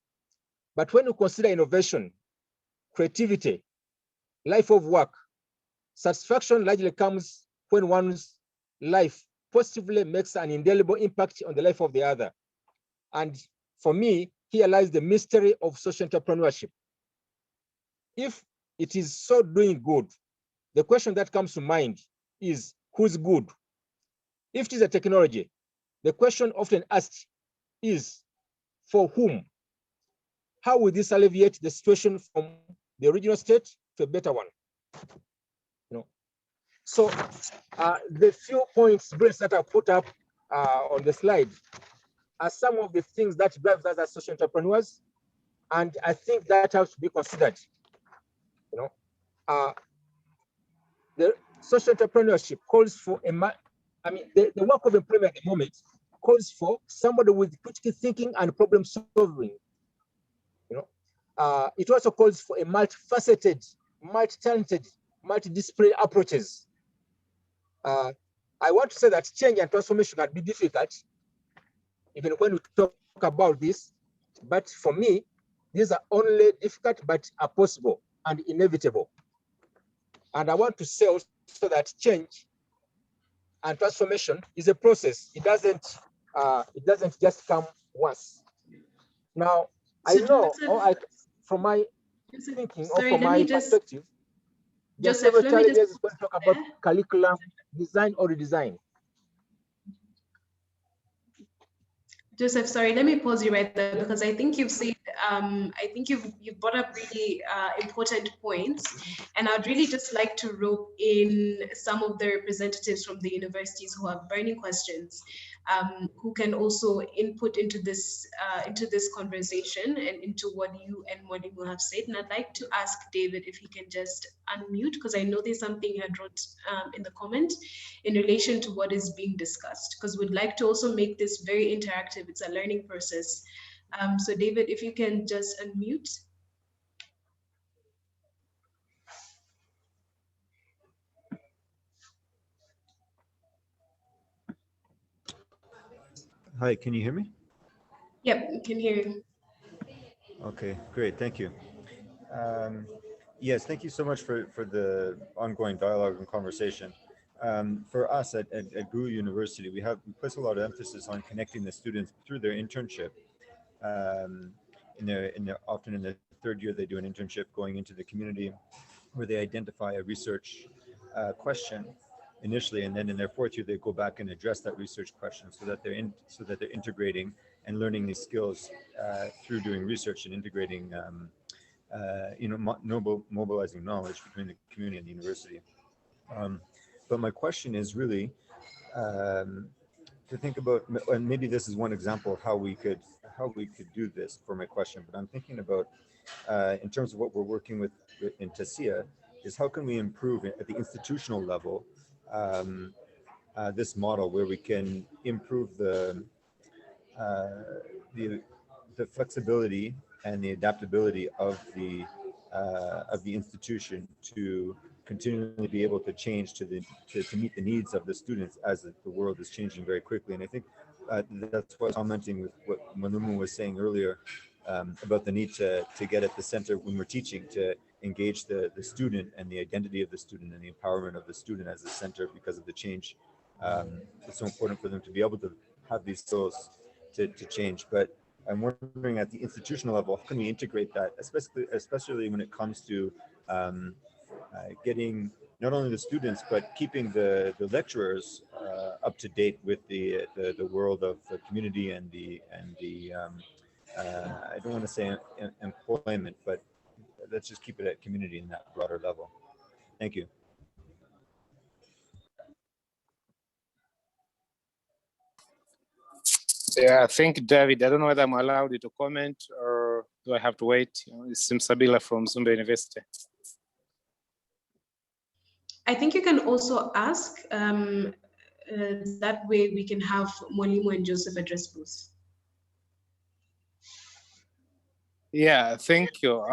but when you consider innovation, creativity, life of work, satisfaction largely comes when one's life positively makes an indelible impact on the life of the other. And for me, here lies the mystery of social entrepreneurship. If it is so doing good, the question that comes to mind is, who's good? If it is a technology, the question often asked is, for whom? How will this alleviate the situation from the original state to a better one? So the few points, Grace, that I put up on the slide are some of the things that drive us as social entrepreneurs, and I think that has to be considered. The social entrepreneurship calls for the work of employment at the moment calls for somebody with critical thinking and problem solving. It also calls for a multifaceted, multi-talented, multidisciplinary approaches. I want to say that change and transformation can be difficult, even when we talk about this. But for me, these are only difficult, but are possible and inevitable. And I want to say also so that change and transformation is a process. It doesn't just come once. Now, I know, from my thinking or from my perspective, there are several challenges when we talk about curriculum design or redesign. Joseph, sorry, let me pause you right there because I think you've said, I think you've brought up really important points, and I'd really just like to rope in some of the representatives from the universities who have burning questions, who can also input into this conversation and into what you and Mwalimu have said. And I'd like to ask David if he can just unmute, because I know there's something he had wrote in the comment in relation to what is being discussed, because we'd like to also make this very interactive. It's a learning process. So David, if you can just unmute. Hi, can you hear me? Yep, we can hear you. Okay, great, thank you. Yes, thank you so much for the ongoing dialogue and conversation. For us at GU University, we place a lot of emphasis on connecting the students through their internship. Often in the third year, they do an internship going into the community where they identify a research question initially, and then in their fourth year they go back and address that research question so that they're integrating and learning these skills through doing research and integrating mobilizing knowledge between the community and the university. But my question is really to think about, and maybe this is one example of how we could do this for my question, but I'm thinking about in terms of what we're working with in TESCEA, is how can we improve at the institutional level this model where we can improve the flexibility and the adaptability of the institution to continually be able to change to meet the needs of the students as the world is changing very quickly. And I think that's what commenting with what Mwalimu was saying earlier about the need to get at the center when we're teaching, to engage the student and the identity of the student and the empowerment of the student as the center because of the change. It's so important for them to be able to have these skills to change. But I'm wondering at the institutional level, how can we integrate that, especially when it comes to getting not only the students, but keeping the lecturers up to date with the world of the community and the I don't want to say employment, but let's just keep it at community in that broader level. Thank you. Yeah, I think, David, I don't know whether I'm allowed you to comment or do I have to wait? It's Simsabila from Zumba University. I think you can also ask. That way we can have Mwalimu and Joseph address both. Yeah, thank you.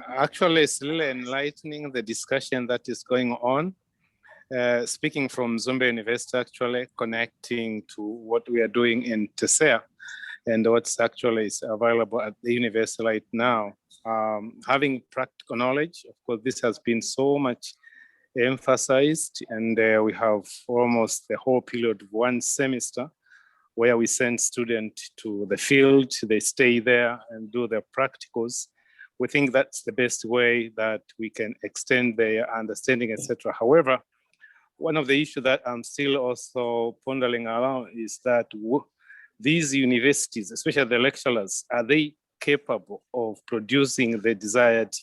Actually, it's really enlightening, the discussion that is going on. Speaking from Zumba University, actually connecting to what we are doing in TESCEA and what's actually is available at the university right now. Having practical knowledge, of course, this has been so much emphasized, and we have almost the whole period of one semester where we send students to the field, they stay there and do their practicals. We think that's the best way that we can extend their understanding, etc. However, one of the issues that I'm still also pondering around is that these universities, especially the lecturers, are they capable of producing the desired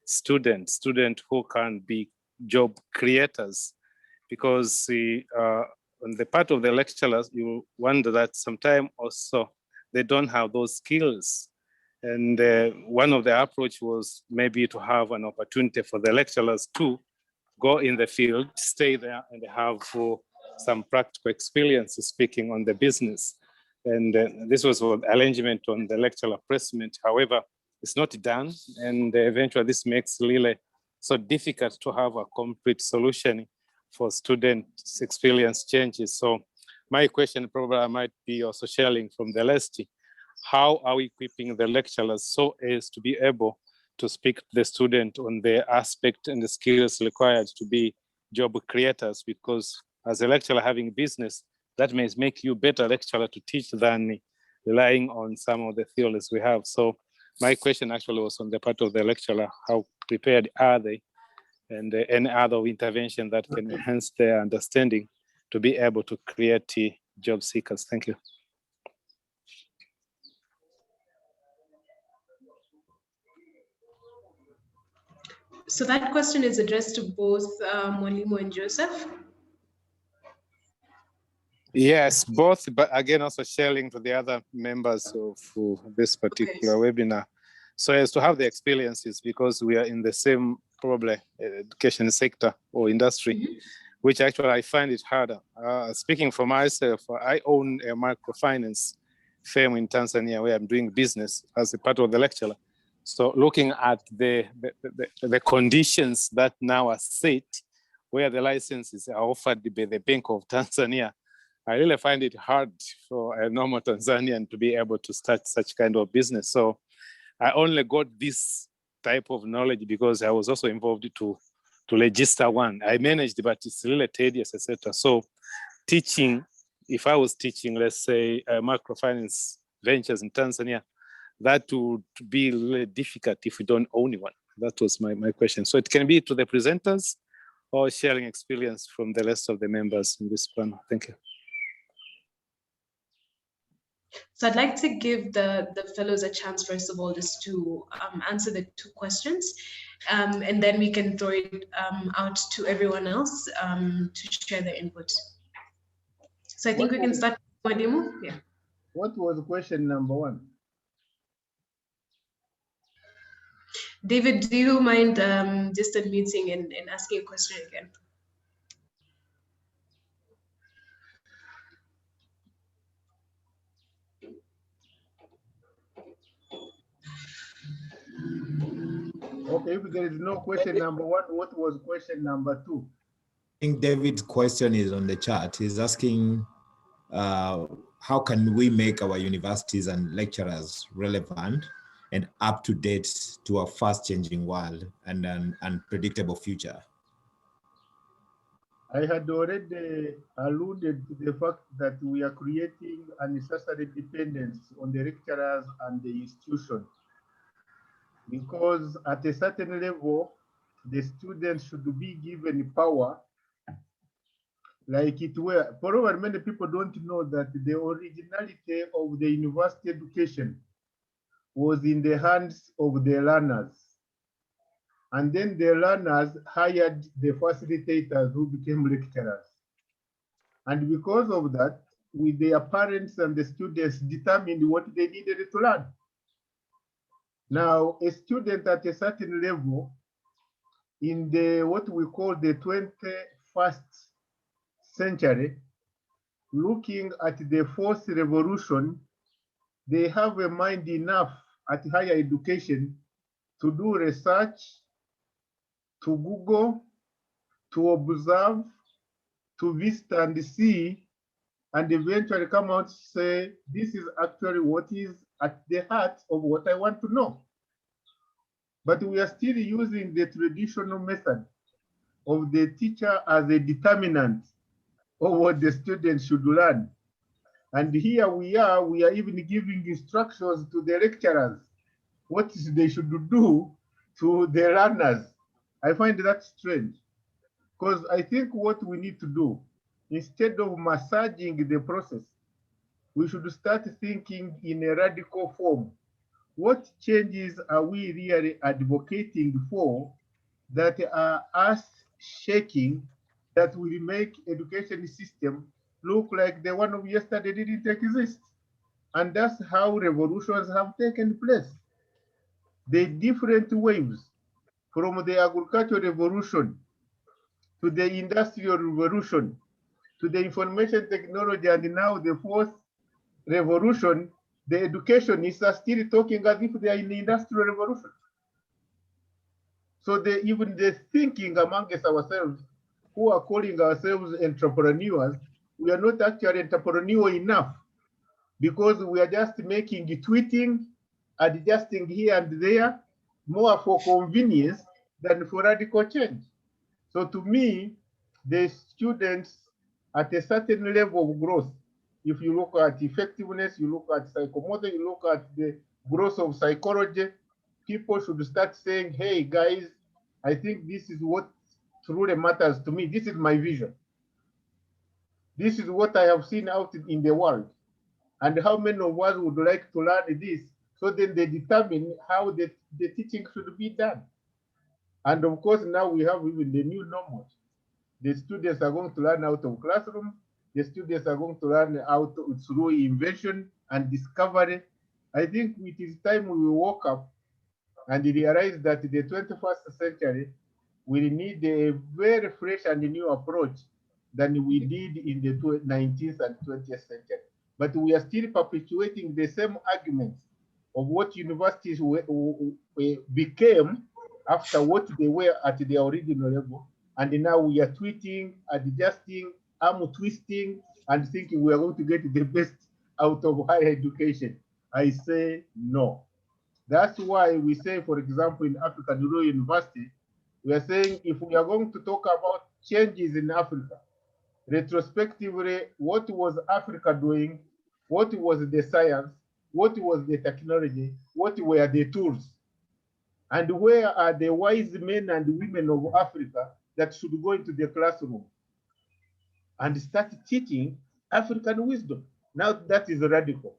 students who can be job creators? Because on the part of the lecturers, you wonder that sometimes also they don't have those skills. And one of the approach was maybe to have an opportunity for the lecturers to go in the field, stay there, and have some practical experience speaking on the business. And this was an arrangement on the lecturer placement. However, it's not done. And eventually this makes really so difficult to have a complete solution for students' experience changes. So my question probably might be also sharing from the list. How are we equipping the lecturers so as to be able to speak to the student on the aspect and the skills required to be job creators, because as a lecturer having business, that may make you better lecturer to teach than relying on some of the theories we have. So my question actually was on the part of the lecturer, how prepared are they, and any other intervention that can enhance their understanding to be able to create job seekers. Thank you. So that question is addressed to both Mwalimu and Joseph. Yes, both, but again, also sharing to the other members of this particular webinar, so as to have the experiences, because we are in the same probably education sector or industry, which actually I find it harder. Speaking for myself, I own a microfinance firm in Tanzania where I'm doing business as a part of the lecturer. So looking at the conditions that now are set, where the licenses are offered by the Bank of Tanzania, I really find it hard for a normal Tanzanian to be able to start such kind of business. So I only got this type of knowledge because I was also involved to register one. I managed, but it's really tedious, etc. So teaching, if I was teaching, let's say, microfinance ventures in Tanzania, that would be really difficult if we don't own one. That was my question. So it can be to the presenters or sharing experience from the rest of the members in this panel. Thank you. So I'd like to give the fellows a chance, first of all, just to answer the two questions, and then we can throw it out to everyone else to share their input. So I think we can start with Mwalimu. Yeah. What was question number one? David, do you mind just unmuting and asking a question again? Okay, if there is no question number one, what was question number two? I think David's question is on the chat. He's asking, how can we make our universities and lecturers relevant and up to date to a fast changing world and an unpredictable future? I had already alluded to the fact that we are creating unnecessary dependence on the lecturers and the institution, because at a certain level, the students should be given power, like it were. Probably many people don't know that the originality of the university education was in the hands of the learners. And then the learners hired the facilitators who became lecturers. And because of that, with their parents and the students determined what they needed to learn. Now, a student at a certain level in the what we call the 21st century, looking at the fourth revolution, they have a mind enough at higher education to do research, to Google, to observe, to visit and see, and eventually come out to say, this is actually what is at the heart of what I want to know. But we are still using the traditional method of the teacher as a determinant of what the students should learn. And here we are even giving instructions to the lecturers, what they should do to the learners. I find that strange, because I think what we need to do, instead of massaging the process, we should start thinking in a radical form. What changes are we really advocating for that are earth-shaking, that will make education system look like the one of yesterday didn't exist? And that's how revolutions have taken place. The different waves, from the agricultural revolution to the industrial revolution to the information technology, and now the fourth revolution, the educationists are still talking as if they are in the industrial revolution. So even the thinking amongst ourselves, who are calling ourselves entrepreneurs, we are not actually entrepreneur enough, because we are just making tweeting, adjusting here and there, more for convenience than for radical change. So to me, the students at a certain level of growth. If you look at effectiveness, you look at psychomotor, you look at the growth of psychology, people should start saying, hey guys, I think this is what truly matters to me. This is my vision. This is what I have seen out in the world. And how many of us would like to learn this? So then they determine how the teaching should be done. And of course, now we have even the new normal. The students are going to learn out of classroom. The students are going to learn out through invention and discovery. I think it is time we woke up and realize that the 21st century will need a very fresh and new approach than we did in the 19th and 20th century. But we are still perpetuating the same arguments of what universities became after what they were at their original level. And now we are tweaking, adjusting, arm twisting, and thinking we are going to get the best out of higher education. I say no. That's why we say, for example, in African Rural University, we are saying if we are going to talk about changes in Africa, retrospectively, what was Africa doing? What was the science? What was the technology? What were the tools? And where are the wise men and women of Africa that should go into the classroom and start teaching African wisdom? Now that is radical.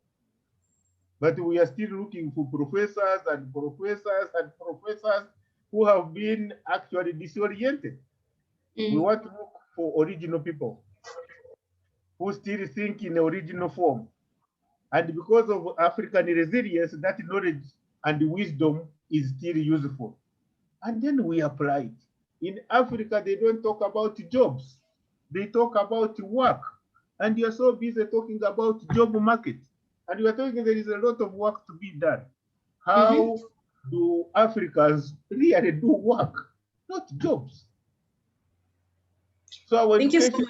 But we are still looking for professors and professors and professors who have been actually disoriented. We want to look for original people who still think in the original form. And because of African resilience, that knowledge and wisdom is still useful. And then we apply it. In Africa, they don't talk about jobs. They talk about work. And you're so busy talking about job market. And we are talking there is a lot of work to be done. How do Africans really do work, not jobs? So our education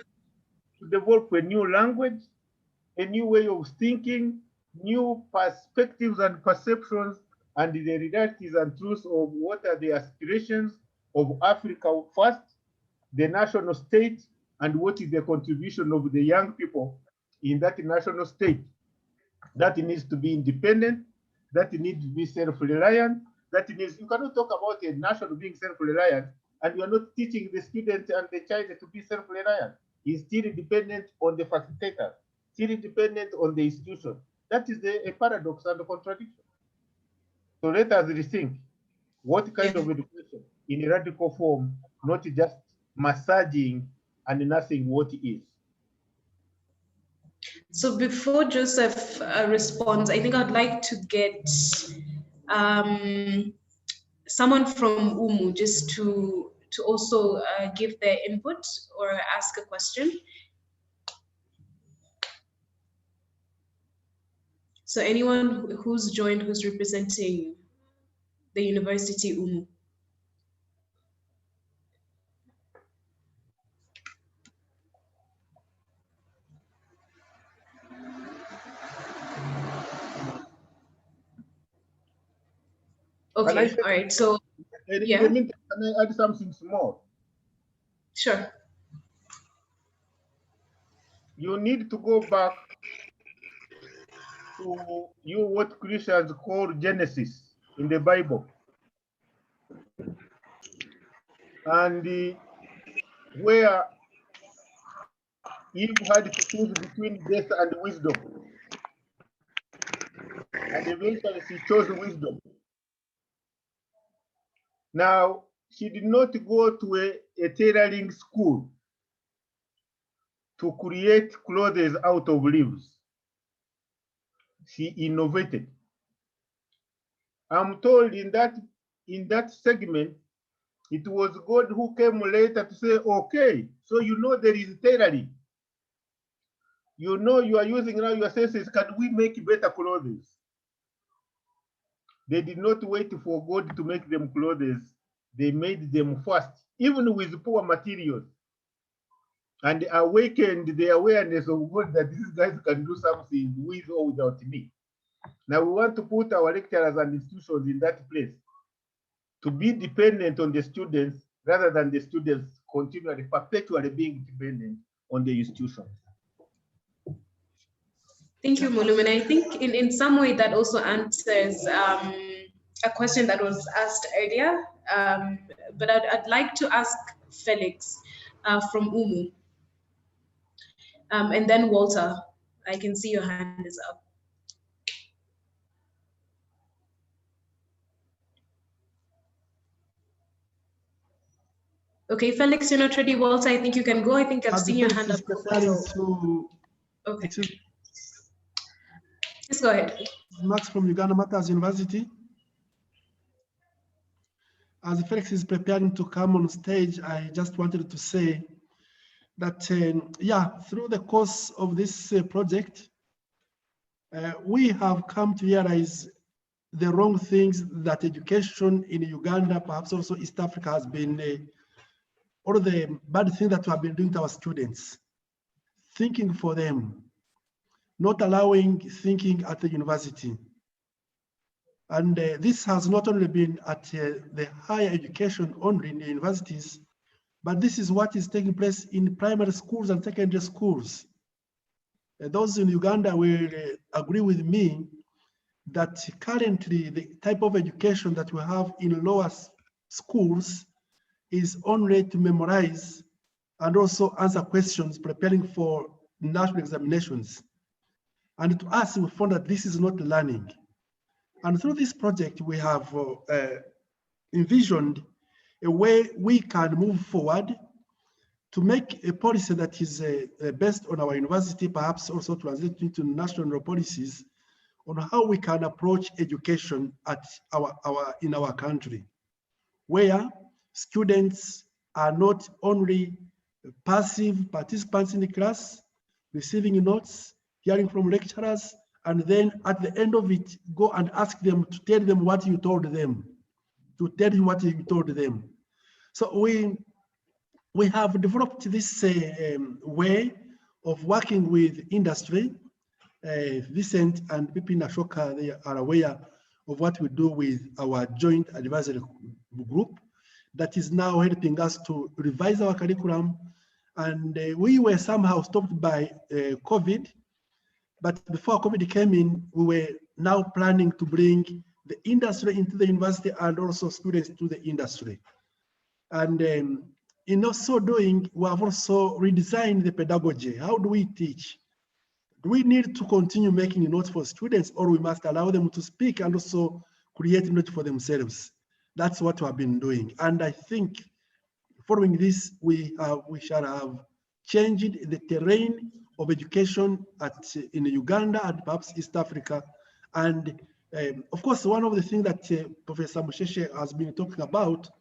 to develop a new language, a new way of thinking, new perspectives and perceptions, and the realities and truths of what are the aspirations of Africa first, the national state, and what is the contribution of the young people in that national state. That needs to be independent, that needs to be self-reliant, that needs, you cannot talk about a nation being self-reliant and you are not teaching the student and the child to be self-reliant. He's still dependent on the facilitator, still dependent on the institution. That is a paradox and a contradiction. So let us rethink what kind of education in a radical form, not just massaging and nothing what is. So before Joseph responds, I think I'd like to get someone from UMU just to also give their input or ask a question. So anyone who's joined who's representing the university UMU. Okay, all right, so yeah. Can I add something small? Sure. You need to go back to what Christians call Genesis in the Bible. And where Eve had to choose between death and wisdom. And eventually she chose wisdom. Now, she did not go to a tailoring school to create clothes out of leaves. She innovated. I'm told in that segment, it was God who came later to say, okay, so you know there is tailoring. You know you are using now your senses, can we make better clothes? They did not wait for God to make them clothes. They made them first, even with poor materials, and awakened the awareness of God that these guys can do something with or without me. Now we want to put our lecturers and institutions in that place to be dependent on the students rather than the students continually, perpetually being dependent on the institution. Thank you, Mulum. And I think in some way that also answers a question that was asked earlier. But I'd like to ask Felix from UMU. And then Walter, I can see your hand is up. Okay, Felix, you're not ready. Walter, I think you can go. I think I've seen your hand up. Okay. Just go ahead. Max from Uganda Matters University. As Felix is preparing to come on stage, I just wanted to say that, yeah, through the course of this project, we have come to realize the wrong things that education in Uganda, perhaps also East Africa, has been, all the bad things that we have been doing to our students, thinking for them, not allowing thinking at the university. And this has not only been at the higher education only in the universities, but this is what is taking place in primary schools and secondary schools. Those in Uganda will agree with me that currently the type of education that we have in lower schools is only to memorize and also answer questions preparing for national examinations. And to us, we found that this is not learning. And through this project, we have envisioned a way we can move forward to make a policy that is based on our university, perhaps also translate into national policies on how we can approach education at in our country, where students are not only passive participants in the class, receiving notes, hearing from lecturers, and then at the end of it, go and ask them to tell them what you told them, to tell you what you told them. So we have developed this way of working with industry. Vicent and people in Ashoka, they are aware of what we do with our joint advisory group that is now helping us to revise our curriculum. And we were somehow stopped by COVID. But before COVID came in, we were now planning to bring the industry into the university and also students to the industry. And in so doing, we have also redesigned the pedagogy. How do we teach? Do we need to continue making notes for students, or we must allow them to speak and also create notes for themselves? That's what we have been doing. And I think following this, we shall have changed the terrain of education in Uganda and perhaps East Africa. And of course, one of the things that Professor Musheshe has been talking about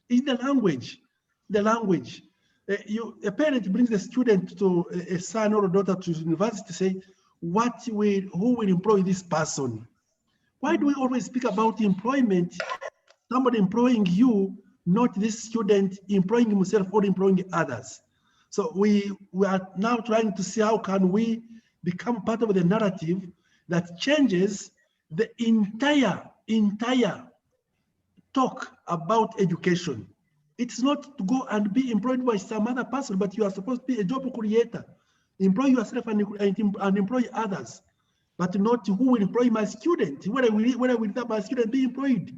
is the language. The language. A parent brings a student to a son or a daughter to university to say, who will employ this person? Why do we always speak about employment? Somebody employing you, not this student employing himself or employing others. So we are now trying to see how can we become part of the narrative that changes the entire talk about education. It's not to go and be employed by some other person, but you are supposed to be a job creator. Employ yourself and employ others, but not who will employ my student. Where will that my student be employed?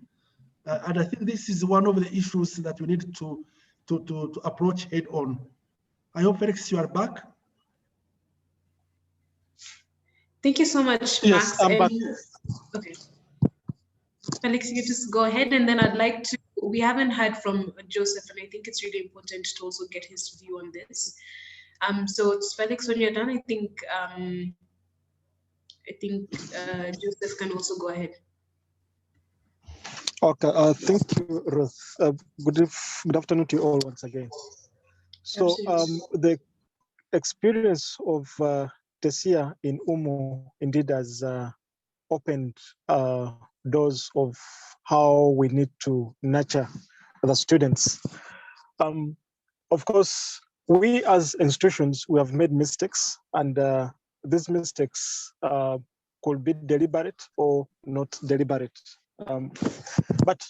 And I think this is one of the issues that we need to approach head on. I hope, Felix, you are back. Thank you so much, Yes, Max. I'm back. Okay. Felix, you just go ahead, and then I'd like to, we haven't heard from Joseph, and I think it's really important to also get his view on this. So it's Felix, when you're done, I think Joseph can also go ahead. Okay, thank you, Ruth. Good afternoon to you all once again. So the experience of TESCEA in UMU indeed has opened doors of how we need to nurture the students. Of course, we as institutions, we have made mistakes, and these mistakes could be deliberate or not deliberate. But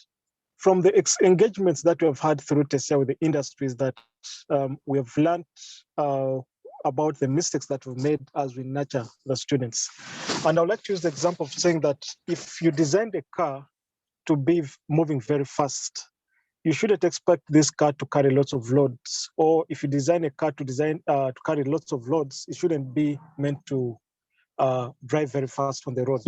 from the engagements that we have had through TESCEA with the industries, that we have learned about the mistakes that we've made as we nurture the students. And I would like to use the example of saying that if you designed a car to be moving very fast, you shouldn't expect this car to carry lots of loads. Or if you design a car to carry lots of loads, it shouldn't be meant to drive very fast on the road.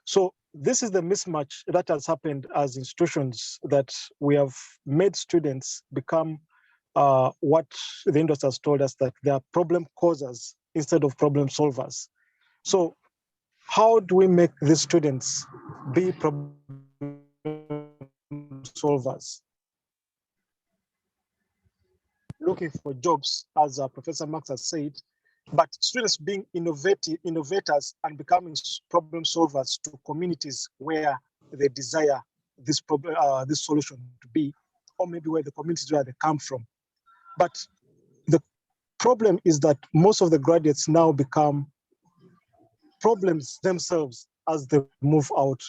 So this is the mismatch that has happened as institutions, that we have made students become what the industry has told us, that they are problem causers instead of problem solvers. So how do we make these students be problem solvers? Looking for jobs, as Professor Marx has said, but students being innovators and becoming problem solvers to communities where they desire this problem, this solution to be, or maybe where the communities where they come from. But the problem is that most of the graduates now become problems themselves as they move out,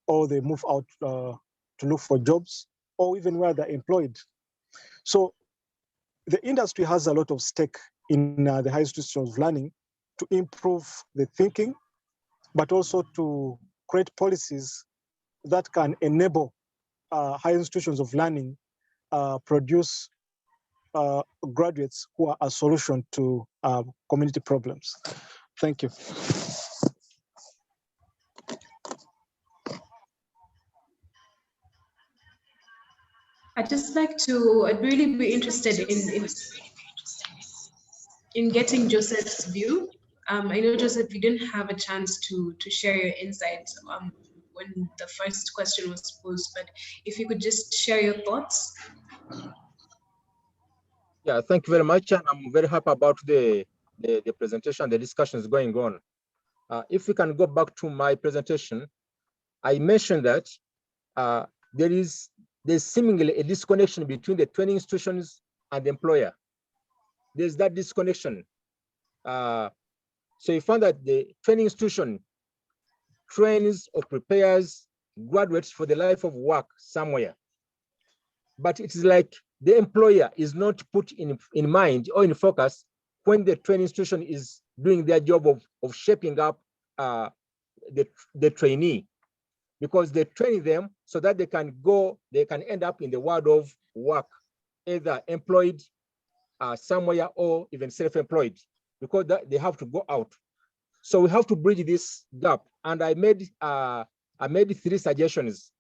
or they move out to look for jobs, or even where they're employed. So the industry has a lot of stake in the higher institutions of learning to improve the thinking, but also to create policies that can enable higher institutions of learning produce graduates who are a solution to community problems. Thank you. I'd really be interested in getting Joseph's view. I know, Joseph, you didn't have a chance to share your insights when the first question was posed, but if you could just share your thoughts. Yeah, thank you very much. And I'm very happy about the presentation, the discussions going on. If we can go back to my presentation, I mentioned that there's seemingly a disconnection between the training institutions and the employer. There's that disconnection. So you found that the training institution trains or prepares graduates for the life of work somewhere. But it is like the employer is not put in mind or in focus when the training institution is doing their job of shaping up the trainee, because they train them so that they can end up in the world of work, either employed somewhere or even self-employed, because they have to go out. So we have to bridge this gap. And I made 3 suggestions.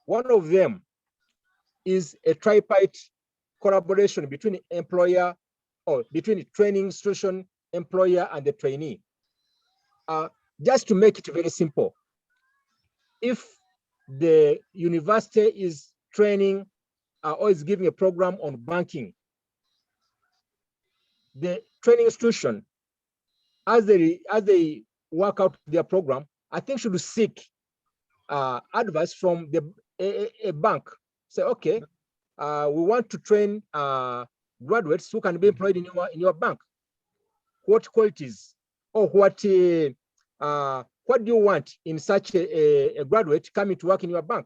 One of them is a tripartite collaboration between employer, or between the training institution, employer, and the trainee. Just to make it very simple, if the university is training or is giving a program on banking, the training institution, as they work out their program, I think should seek advice from a bank. Say, okay, we want to train graduates who can be employed in your bank. What qualities, or what do you want in such a graduate coming to work in your bank?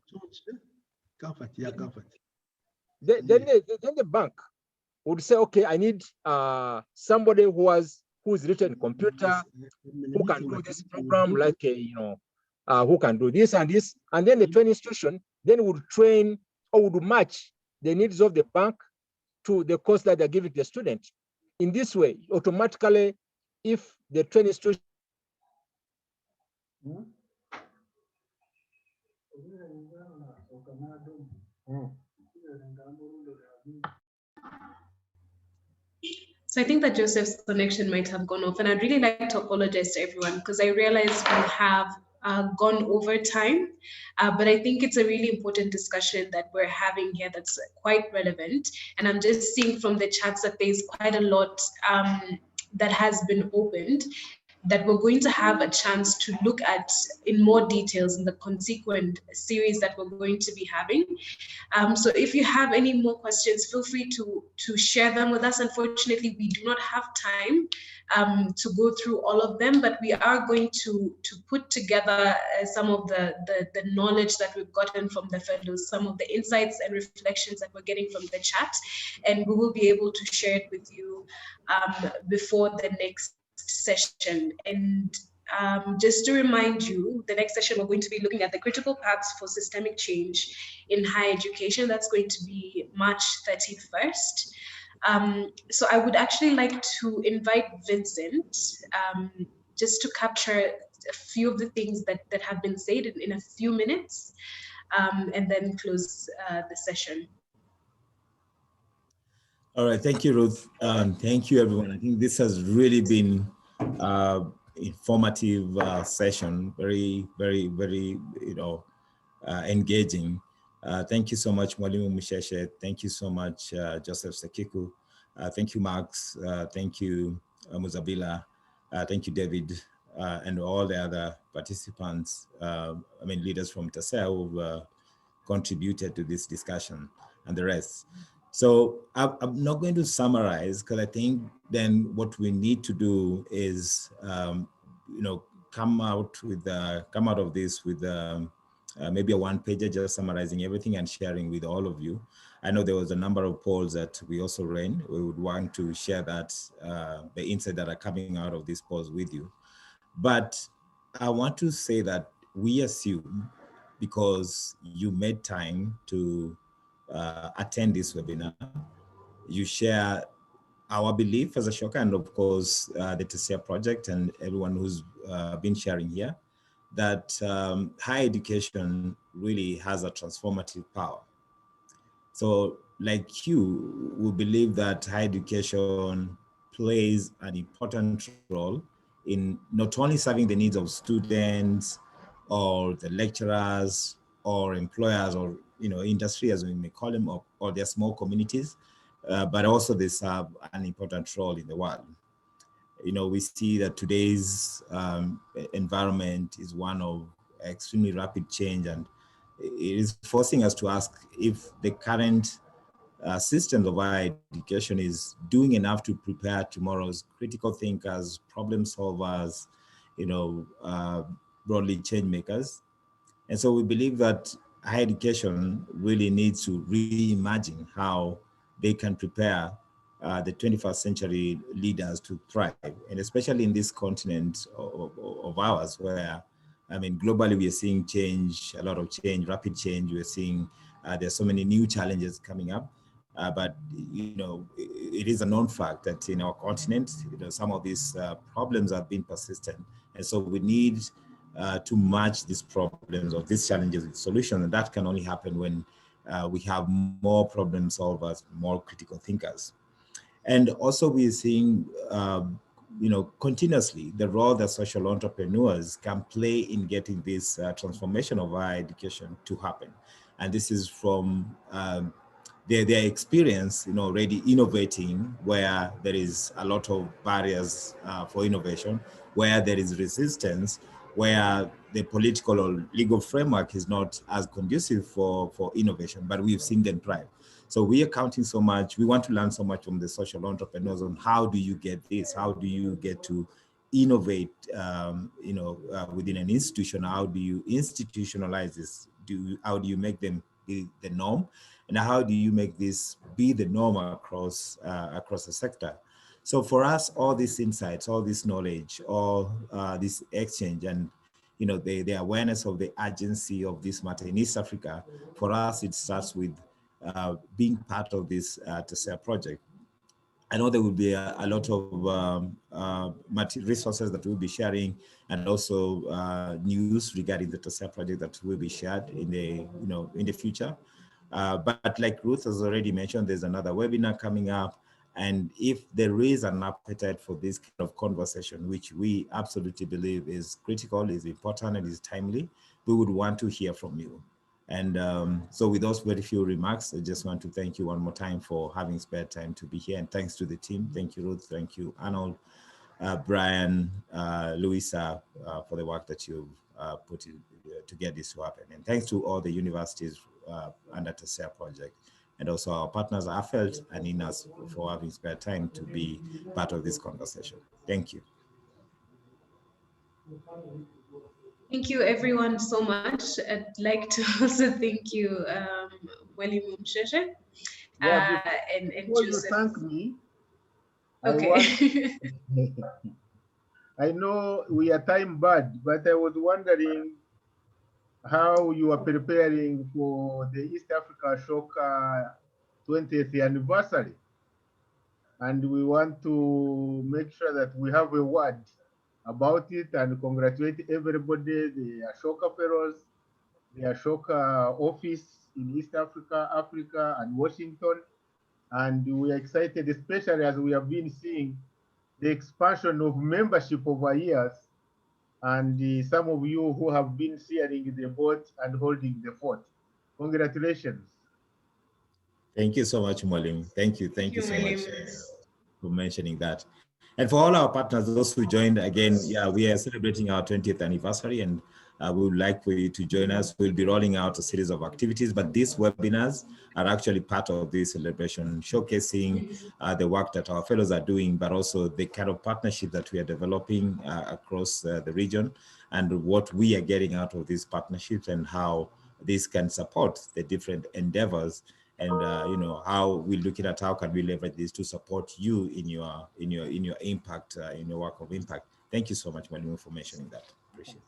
Then the bank would say, okay, I need somebody who's written computer, who can do this program, like who can do this and this, and then the training institution then would train or would match the needs of the bank to the course that they're giving the student. In this way, automatically, if the training institution So I think that Joseph's connection might have gone off, and I'd really like to apologize to everyone because I realize we have gone over time, but I think it's a really important discussion that we're having here that's quite relevant. And I'm just seeing from the chats that there's quite a lot that has been opened. that we're going to have a chance to look at in more details in the consequent series that we're going to be having. So if you have any more questions, feel free to share them with us. Unfortunately, we do not have time to go through all of them, but we are going to put together some of the knowledge that we've gotten from the fellows, some of the insights and reflections that we're getting from the chat, and we will be able to share it with you before the next session. And just to remind you, the next session we're going to be looking at the critical paths for systemic change in higher education. That's going to be March 31st. So I would actually like to invite Vincent just to capture a few of the things that have been said in a few minutes, and then close the session. All right, thank you, Ruth. Thank you, everyone. I think this has really been informative session, very, very, very, engaging. Thank you so much, Mwalimu Musheshe. Thank you so much, Joseph Sakibu. Thank you, Max. Thank you, Muzabila. Thank you, David, and all the other participants, leaders from TESCEA who've contributed to this discussion and the rest. So I'm not going to summarize, because I think then what we need to do is, come out of this with maybe a one-pager just summarizing everything and sharing with all of you. I know there was a number of polls that we also ran. We would want to share that, the insights that are coming out of these polls with you. But I want to say that we assume, because you made time to attend this webinar, you share our belief as Ashoka, and of course the TESCEA project and everyone who's been sharing here, that higher education really has a transformative power. So like you, we believe that higher education plays an important role in not only serving the needs of students or the lecturers or employers or industry, as we may call them, or their small communities, but also they serve an important role in the world. We see that today's environment is one of extremely rapid change, and it is forcing us to ask if the current systems of higher education is doing enough to prepare tomorrow's critical thinkers, problem solvers, broadly change makers. And so we believe that higher education really needs to reimagine how they can prepare the 21st century leaders to thrive, and especially in this continent of ours, where, globally we are seeing change, a lot of change, rapid change. We're seeing there's so many new challenges coming up, but it is a known fact that in our continent, some of these problems have been persistent, and so we need to match these problems or these challenges with solutions, and that can only happen when we have more problem solvers, more critical thinkers. And also we're seeing, continuously the role that social entrepreneurs can play in getting this transformation of higher education to happen. And this is from their experience, already innovating where there is a lot of barriers for innovation, where there is resistance, where the political or legal framework is not as conducive for innovation, but we've seen them thrive. So we are counting so much. We want to learn so much from the social entrepreneurs on how do you get this? How do you get to innovate, within an institution? How do you institutionalize this? How do you make them be the norm? And how do you make this be the norm across the sector? So for us, all these insights, all this knowledge, all this exchange, and the awareness of the urgency of this matter in East Africa, for us, it starts with being part of this TESCEA project. I know there will be a lot of resources that we'll be sharing, and also news regarding the TESCEA project that will be shared in the future. But like Ruth has already mentioned, there's another webinar coming up. And if there is an appetite for this kind of conversation, which we absolutely believe is critical, is important, and is timely, we would want to hear from you. And so with those very few remarks, I just want to thank you one more time for having spared time to be here. And thanks to the team. Thank you, Ruth. Thank you, Arnold. Brian, Louisa, for the work that you've put in to get this to happen. And thanks to all the universities under TESCEA project, and also our partners, AFELT and INAS, for having spare time to be part of this conversation. Thank you. Thank you, everyone, so much. I'd like to also thank you, Mwalimu Msheshe, and before you Joseph. thank me, Okay. I know we are time bad, but I was wondering how you are preparing for the East Africa Ashoka 20th anniversary. And we want to make sure that we have a word about it and congratulate everybody, the Ashoka Fellows, the Ashoka office in East Africa, Africa, and Washington. And we are excited, especially as we have been seeing the expansion of membership over years, and some of you who have been steering the boat and holding the fort. Congratulations. Thank you so much, Mwalimu. Thank you so much Mwalimu. for mentioning that. And for all our partners, those who joined, again, yeah, we are celebrating our 20th anniversary, and we would like for you to join us. We'll be rolling out a series of activities, but these webinars are actually part of this celebration, showcasing the work that our fellows are doing, but also the kind of partnership that we are developing across the region, and what we are getting out of these partnerships, and how this can support the different endeavors, and you know, how we're looking at how can we leverage this to support you in your impact, in your work of impact. Thank you so much, Mwalimu, for mentioning that. Appreciate it.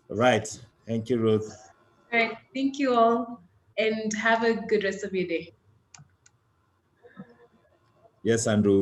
All right. Thank you, Ruth. All right. Thank you all, and have a good rest of your day. Yes, Andrew.